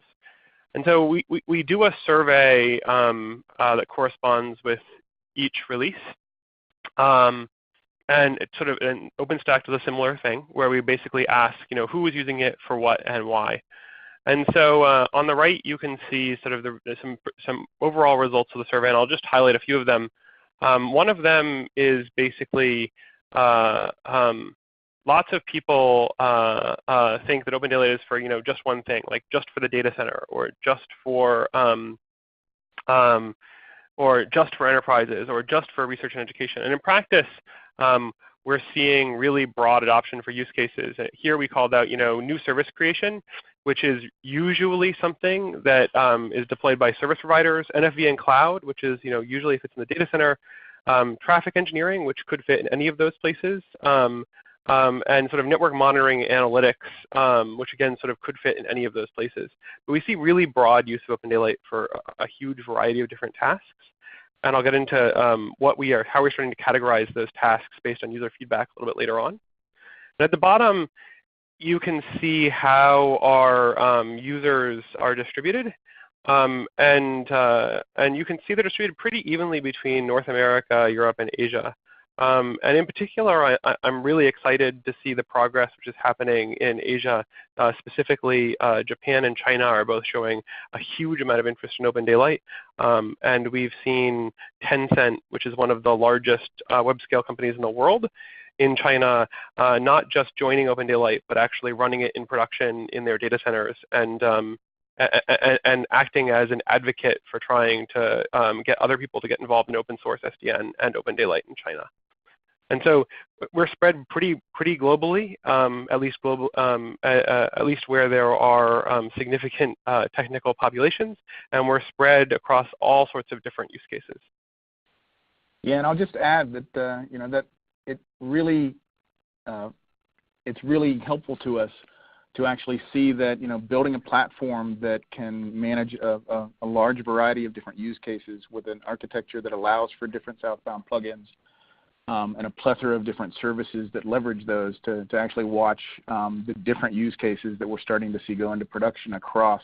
And so we do a survey that corresponds with each release. And it's sort of an OpenStack does a similar thing where we basically ask, who is using it for what and why. And so on the right, you can see sort of some overall results of the survey, and I'll just highlight a few of them. One of them is basically lots of people think that Open Daylight is for just one thing, like just for the data center, or just for enterprises, or just for research and education. And in practice, we're seeing really broad adoption for use cases. Here we called out new service creation, which is usually something that is deployed by service providers, NFV and cloud, which is usually if it's in the data center, traffic engineering, which could fit in any of those places. And sort of network monitoring analytics, which again sort of could fit in any of those places. But we see really broad use of Open Daylight for a huge variety of different tasks. And I'll get into how we're starting to categorize those tasks based on user feedback a little bit later on. And at the bottom, you can see how our users are distributed. And you can see they're distributed pretty evenly between North America, Europe, and Asia. And in particular, I'm really excited to see the progress which is happening in Asia. Specifically, Japan and China are both showing a huge amount of interest in Open Daylight. And we've seen Tencent, which is one of the largest web-scale companies in the world, in China, not just joining Open Daylight, but actually running it in production in their data centers and acting as an advocate for trying to get other people to get involved in open source SDN and Open Daylight in China. And so we're spread pretty globally, at least where there are significant technical populations, and we're spread across all sorts of different use cases. Yeah, and I'll just add that that it's really helpful to us to actually see that building a platform that can manage a large variety of different use cases with an architecture that allows for different southbound plugins. And a plethora of different services that leverage those to actually watch the different use cases that we're starting to see go into production across